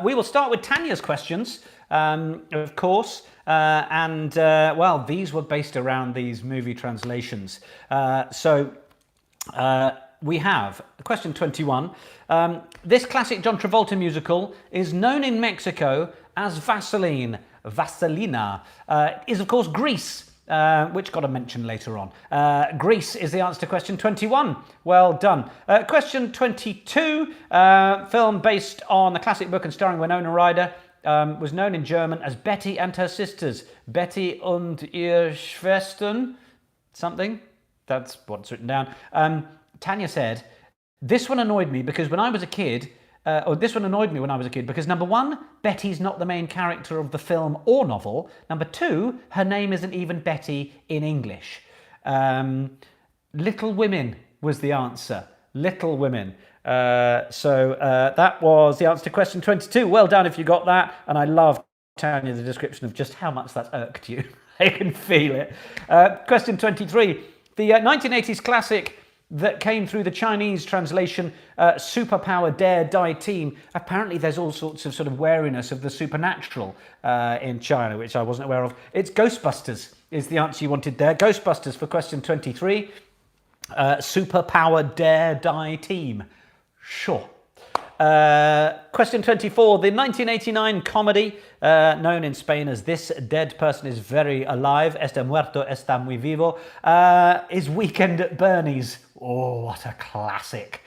We will start with Tanya's questions, of course. Well, these were based around these movie translations. We have question 21. This classic John Travolta musical is known in Mexico as Vaseline. Vaselina is, of course, Grease. Which got a mention later on. Grease is the answer to question 21. Well done. Question 22. Film based on the classic book and starring Winona Ryder, was known in German as Betty and Her Sisters. Betty und ihr Schwestern. Something. That's what's written down. Tanya said, this one annoyed me because when I was a kid, This one annoyed me when I was a kid because number one, Betty's not the main character of the film or novel. Number two, her name isn't even Betty in English. Little Women was the answer. Little Women. So that was the answer to question 22. Well done if you got that. And I love, Tanya, the description of just how much that's irked you. I can feel it. Question 23. The 1980s classic that came through the Chinese translation, Superpower Dare Die Team. Apparently there's all sorts of sort of wariness of the supernatural in China, which I wasn't aware of. It's Ghostbusters is the answer you wanted there. Ghostbusters for question 23. Superpower Dare Die Team. Sure. Question 24. The 1989 comedy, known in Spain as This Dead Person is Very Alive, Este Muerto Está Muy Vivo, is Weekend at Bernie's. Oh, what a classic.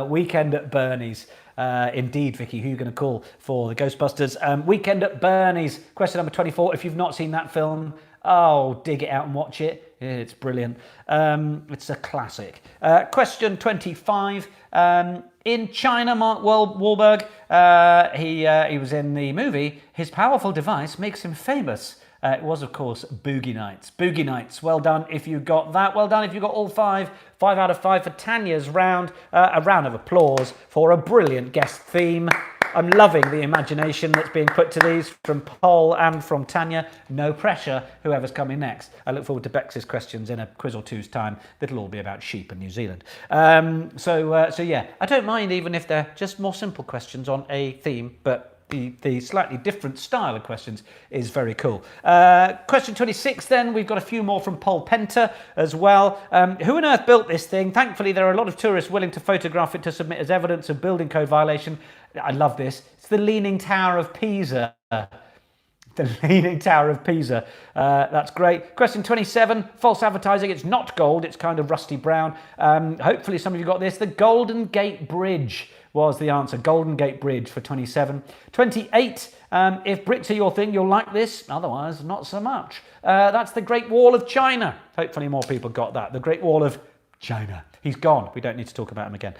Weekend at Bernie's. Indeed, Vicky, who are you going to call for the Ghostbusters? Weekend at Bernie's. Question number 24. If you've not seen that film, dig it out and watch it. It's brilliant. It's a classic. Question 25. In China, Mark Wahlberg, he was in the movie. His powerful device makes him famous. It was, of course, Boogie Nights. Boogie Nights. Well done if you got that. Well done if you got all five. 5 out of 5 for Tanya's round. A round of applause for a brilliant guest theme. I'm loving the imagination that's being put to these from Paul and from Tanya. No pressure, whoever's coming next. I look forward to Bex's questions in a quiz or two's time. That'll all be about sheep in New Zealand. So yeah, I don't mind even if they're just more simple questions on a theme, but the slightly different style of questions is very cool. Question 26 then, we've got a few more from Paul Penter as well. Who on earth built this thing? Thankfully, there are a lot of tourists willing to photograph it to submit as evidence of building code violation. I love this. It's the Leaning Tower of Pisa. The Leaning Tower of Pisa. That's great. Question 27, false advertising. It's not gold, it's kind of rusty brown. Hopefully some of you got this. The Golden Gate Bridge was the answer. Golden Gate Bridge for 27. 28, if bricks are your thing, you'll like this. Otherwise, not so much. That's the Great Wall of China. Hopefully more people got that. The Great Wall of China. He's gone. We don't need to talk about him again.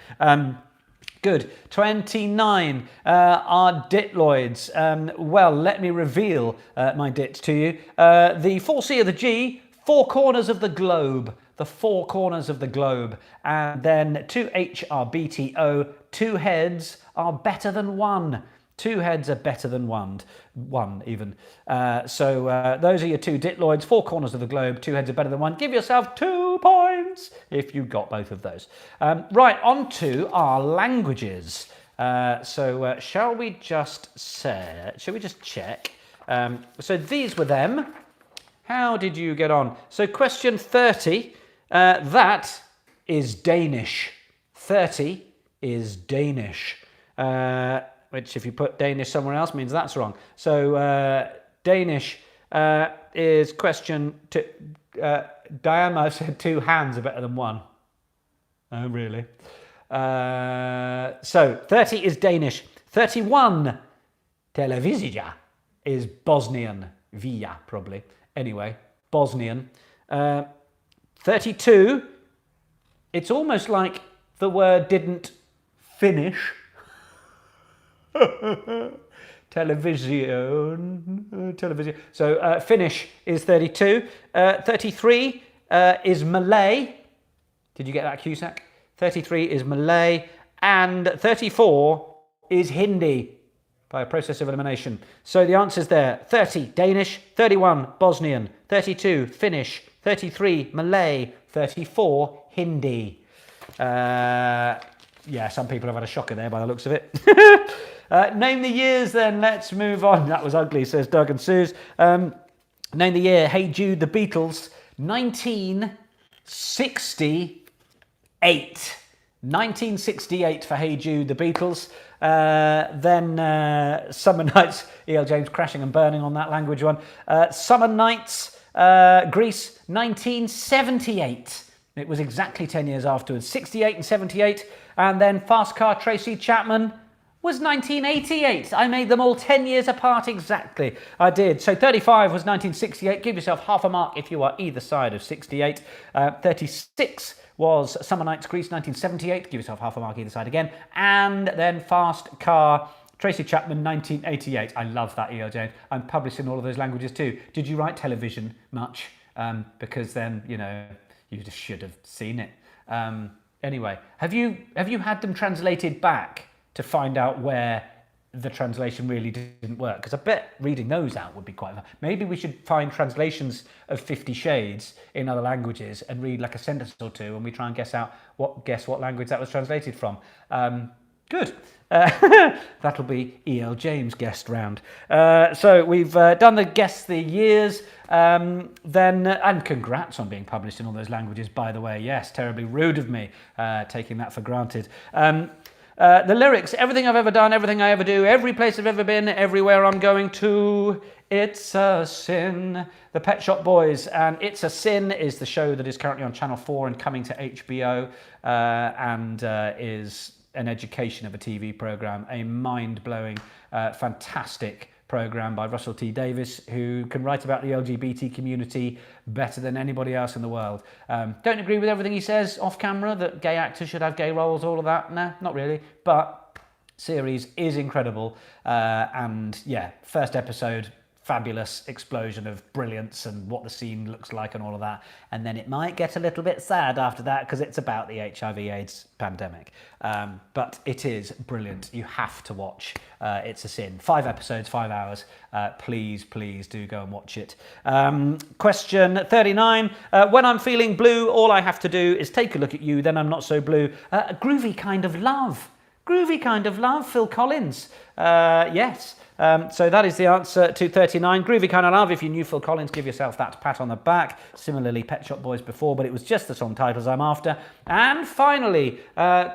Good. 29 are ditloids. Well, let me reveal my dits to you. The 4C of the G, 4 corners of the globe. The 4 corners of the globe. And then 2H are BTO. 2 heads are better than 1. 2 heads are better than 1 even. So those are your 2 ditloids, 4 corners of the globe, 2 heads are better than 1. Give yourself 2 points if you got both of those. Right, on to our languages. Shall we just check? So these were them. How did you get on? So question 30, that is Danish. 30 is Danish. Which if you put Danish somewhere else means that's wrong. So Danish is question two. Diana said 2 hands are better than 1. Oh, really? So 30 is Danish. 31, televizija, is Bosnian. Via, probably. Anyway, Bosnian. 32, it's almost like the word didn't finish. Television. So Finnish is 32. 33 is Malay. Did you get that, Cusack? 33 is Malay. And 34 is Hindi by a process of elimination. So the answer's there. 30 Danish, 31 Bosnian, 32 Finnish, 33 Malay, 34 Hindi. Yeah, some people have had a shocker there by the looks of it. Name the years then, let's move on. That was ugly, says Doug and Suze. Name the year, Hey Jude, the Beatles, 1968. 1968 for Hey Jude, the Beatles. Then Summer Nights, E.L. James crashing and burning on that language one. Summer Nights, Greece, 1978. It was exactly 10 years afterwards, 68 and 78. And then Fast Car, Tracy Chapman, was 1988. I made them all 10 years apart exactly. I did. So 35 was 1968. Give yourself half a mark if you are either side of 68. 36 was Summer Nights Greece 1978. Give yourself half a mark either side again. And then Fast Car Tracy Chapman 1988. I love that, E.L. James. I'm published in all of those languages too. Did you write television much? Because then, you know, you just should have seen it. Anyway, have you had them translated back to find out where the translation really didn't work? Because I bet reading those out would be quite fun. Maybe we should find translations of 50 Shades in other languages and read like a sentence or two, and we try and guess what language that was translated from. Good. That'll be E.L. James guest round. So we've done the guess the years. And congrats on being published in all those languages, by the way. Yes, terribly rude of me, taking that for granted. The lyrics, everything I've ever done, everything I ever do, every place I've ever been, everywhere I'm going to, it's a sin. The Pet Shop Boys, and It's a Sin is the show that is currently on Channel 4 and coming to HBO, and is an education of a TV programme, a mind-blowing, fantastic programme by Russell T Davies, who can write about the LGBT community better than anybody else in the world. Don't agree with everything he says off camera, that gay actors should have gay roles, all of that. No, not really. But series is incredible. And yeah, first episode, fabulous explosion of brilliance and what the scene looks like and all of that. And then it might get a little bit sad after that because it's about the HIV/AIDS pandemic. But it is brilliant. You have to watch It's a Sin. 5 episodes, 5 hours. Please do go and watch it. Question 39. When I'm feeling blue, all I have to do is take a look at you, then I'm not so blue. Groovy Kind of Love. Groovy Kind of Love, Phil Collins. Yes. So that is the answer to 39. Groovy Kind of Love. If you knew Phil Collins, give yourself that pat on the back. Similarly, Pet Shop Boys before, but it was just the song titles I'm after. And finally,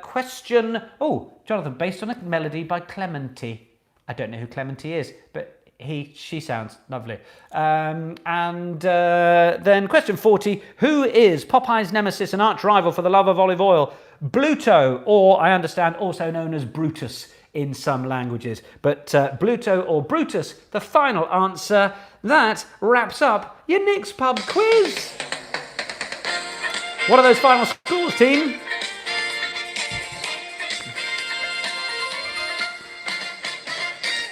question... Oh, Jonathan, based on a melody by Clementi. I don't know who Clementi is, but she sounds lovely. And then question 40. Who is Popeye's nemesis and arch rival for the love of olive oil? Bluto, or I understand also known as Brutus in some languages. But Bluto or Brutus, the final answer. That wraps up your Nick's Pub quiz. What are those final scores, team?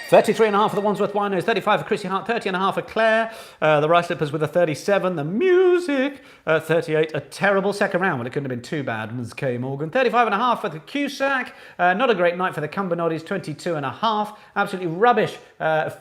33.5 for the Wandsworth Winos, 35 for Chrissy Hart, 30.5 for Claire, the Rice Slippers with a 37, the music, 38, a terrible second round, but it couldn't have been too bad, Ms. K. Morgan, 35.5 for the Cusack, not a great night for the Cumbernauddies, 22.5, absolutely rubbish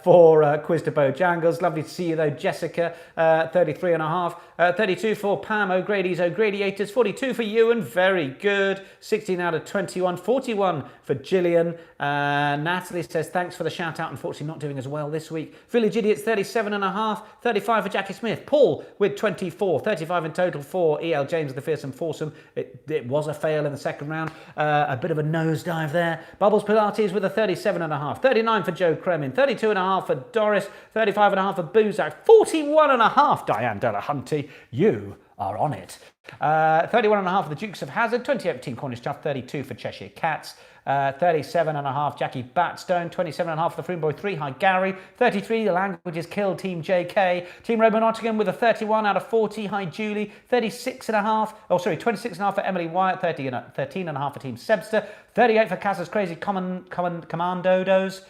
for Quiz to Bojangles, lovely to see you though, Jessica, 33.5, 32 for Pam O'Grady's O'Gradiators, 42 for Ewan, very good, 16 out of 21, 41 for Gillian, Natalie says thanks for the shout out, unfortunately not doing as well this week. Village Idiots 37.5, 35 for Jackie Smith. Paul with 24, 35 in total for E.L. James of the Fearsome Foursome. It was a fail in the second round, a bit of a nosedive there. Bubbles Pilates with a 37.5, 39 for Joe Kremin, 32.5 for Doris, 35.5 for Boozak, 41.5 Diane Delahunty. You are on it. 31.5 for the Dukes of Hazzard, 28 for Team Cornish Chuff, 32 for Cheshire Cats. 37.5 Jackie Batstone, 27.5 for the Froome Boy 3 Hi Gary, 33 the Languages Killed Team JK, Team Roman Nottingham with a 31 out of 40 Hi Julie, 26.5 for Emily Wyatt, 13.5 for Team Sebster, 38 for Casas Crazy Commandodos,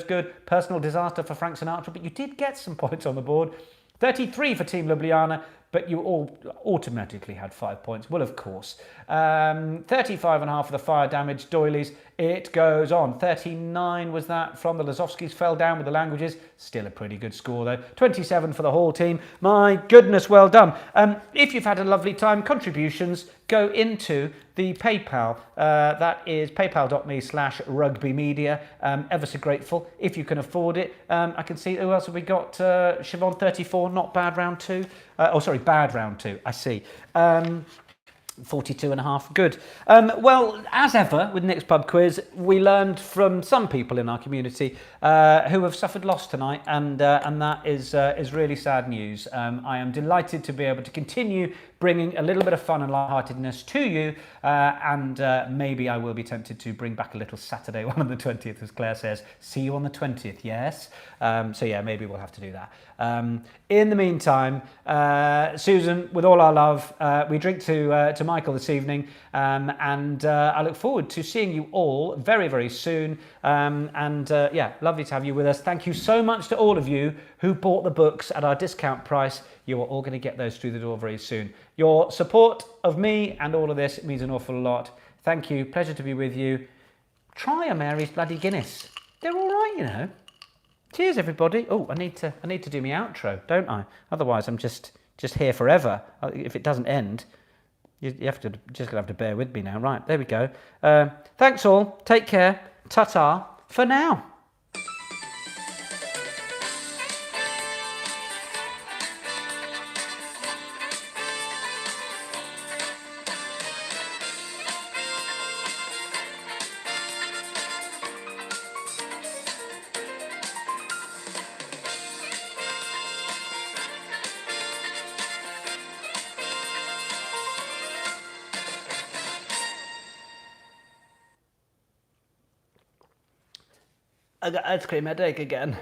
good, Personal Disaster for Frank Sinatra, but you did get some points on the board. 33 for Team Ljubljana, but you all automatically had 5 points. Well, of course. 35.5 for the Fire Damage Doilies. It goes on. 39 was that from the Lazowskis. Fell down with the Languages. Still a pretty good score, though. 27 for the Hall team. My goodness, well done. If you've had a lovely time, contributions go into the PayPal. That is paypal.me/rugbymedia. Ever so grateful if you can afford it. I can see, who else have we got? Siobhan 34, not bad round 2. Bad round 2, I see. 42.5, good. Well, as ever with Nick's Pub Quiz, we learned from some people in our community who have suffered loss tonight, and that is really sad news. I am delighted to be able to continue bringing a little bit of fun and lightheartedness to you, and maybe I will be tempted to bring back a little Saturday one on the 20th, as Claire says. See you on the 20th, yes? So yeah, maybe we'll have to do that. In the meantime, Susan, with all our love, we drink to Michael this evening, and I look forward to seeing you all very, very soon. Yeah, lovely to have you with us. Thank you so much to all of you who bought the books at our discount price. You are all going to get those through the door very soon. Your support of me and all of this means an awful lot. Thank you. Pleasure to be with you. Try a Mary's Bloody Guinness. They're all right, you know. Cheers, everybody. Oh, I need to do my outro, don't I? Otherwise, I'm just here forever. If it doesn't end, you have to just gonna have to bear with me now. Right, there we go. Thanks all. Take care. Ta-ta for now. I got ice cream headache again.